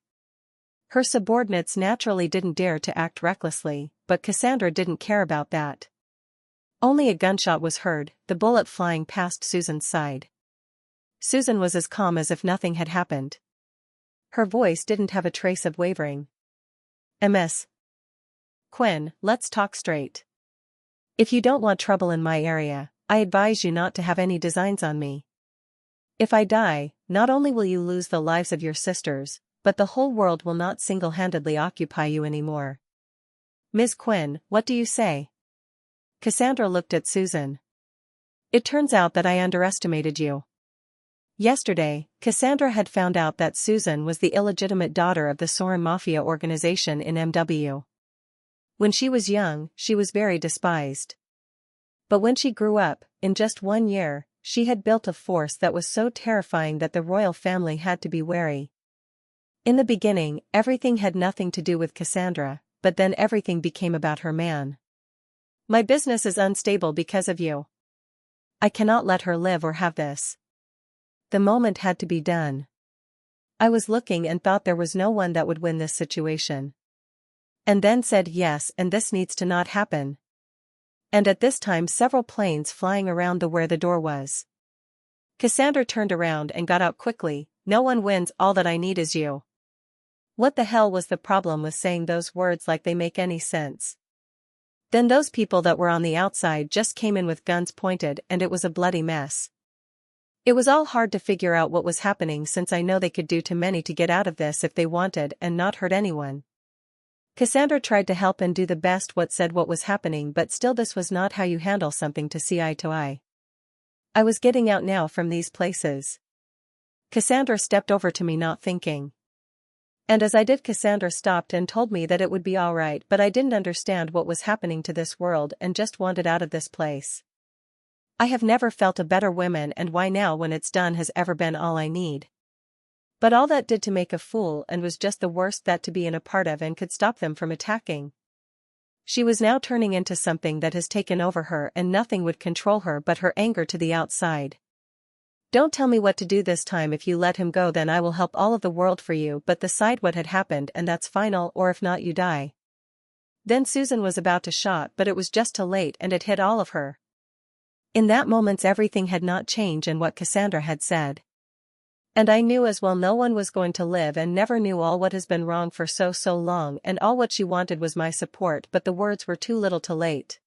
Her subordinates naturally didn't dare to act recklessly, but Cassandra didn't care about that. Only a gunshot was heard, the bullet flying past Susan's side. Susan was as calm as if nothing had happened. Her voice didn't have a trace of wavering. "Ms. Quinn, let's talk straight. If you don't want trouble in my area, I advise you not to have any designs on me. If I die, not only will you lose the lives of your sisters, but the whole world will not single-handedly occupy you anymore. Ms. Quinn, what do you say?" Cassandra looked at Susan. "It turns out that I underestimated you." Yesterday, Cassandra had found out that Susan was the illegitimate daughter of the Soren Mafia organization in MW. When she was young, she was very despised. But when she grew up, in just 1 year, she had built a force that was so terrifying that the royal family had to be wary. In the beginning, everything had nothing to do with Cassandra, but then everything became about her man. "My business is unstable because of you. I cannot let her live or have this. The moment had to be done. I was looking and thought there was no one that would win this situation. And then said yes, and this needs to not happen." And at this time several planes flying around where the door was. Cassandra turned around and got out quickly. "No one wins, all that I need is you." What the hell was the problem with saying those words like they make any sense? Then those people that were on the outside just came in with guns pointed and it was a bloody mess. It was all hard to figure out what was happening since I know they could do too many to get out of this if they wanted and not hurt anyone. Cassandra tried to help and do the best what said what was happening, but still this was not how you handle something to see eye to eye. I was getting out now from these places. Cassandra stepped over to me not thinking. And as I did, Cassandra stopped and told me that it would be alright, but I didn't understand what was happening to this world and just wanted out of this place. I have never felt a better woman, and why now when it's done has ever been all I need. But all that did to make a fool and was just the worst that to be in a part of and could stop them from attacking. She was now turning into something that has taken over her and nothing would control her but her anger to the outside. "Don't tell me what to do this time. If you let him go then I will help all of the world for you, but decide what had happened and that's final, or if not you die." Then Susan was about to shout, but it was just too late and it hit all of her. In that moment everything had not changed in what Cassandra had said. And I knew as well no one was going to live and never knew all what has been wrong for so long, and all what she wanted was my support, but the words were too little too late.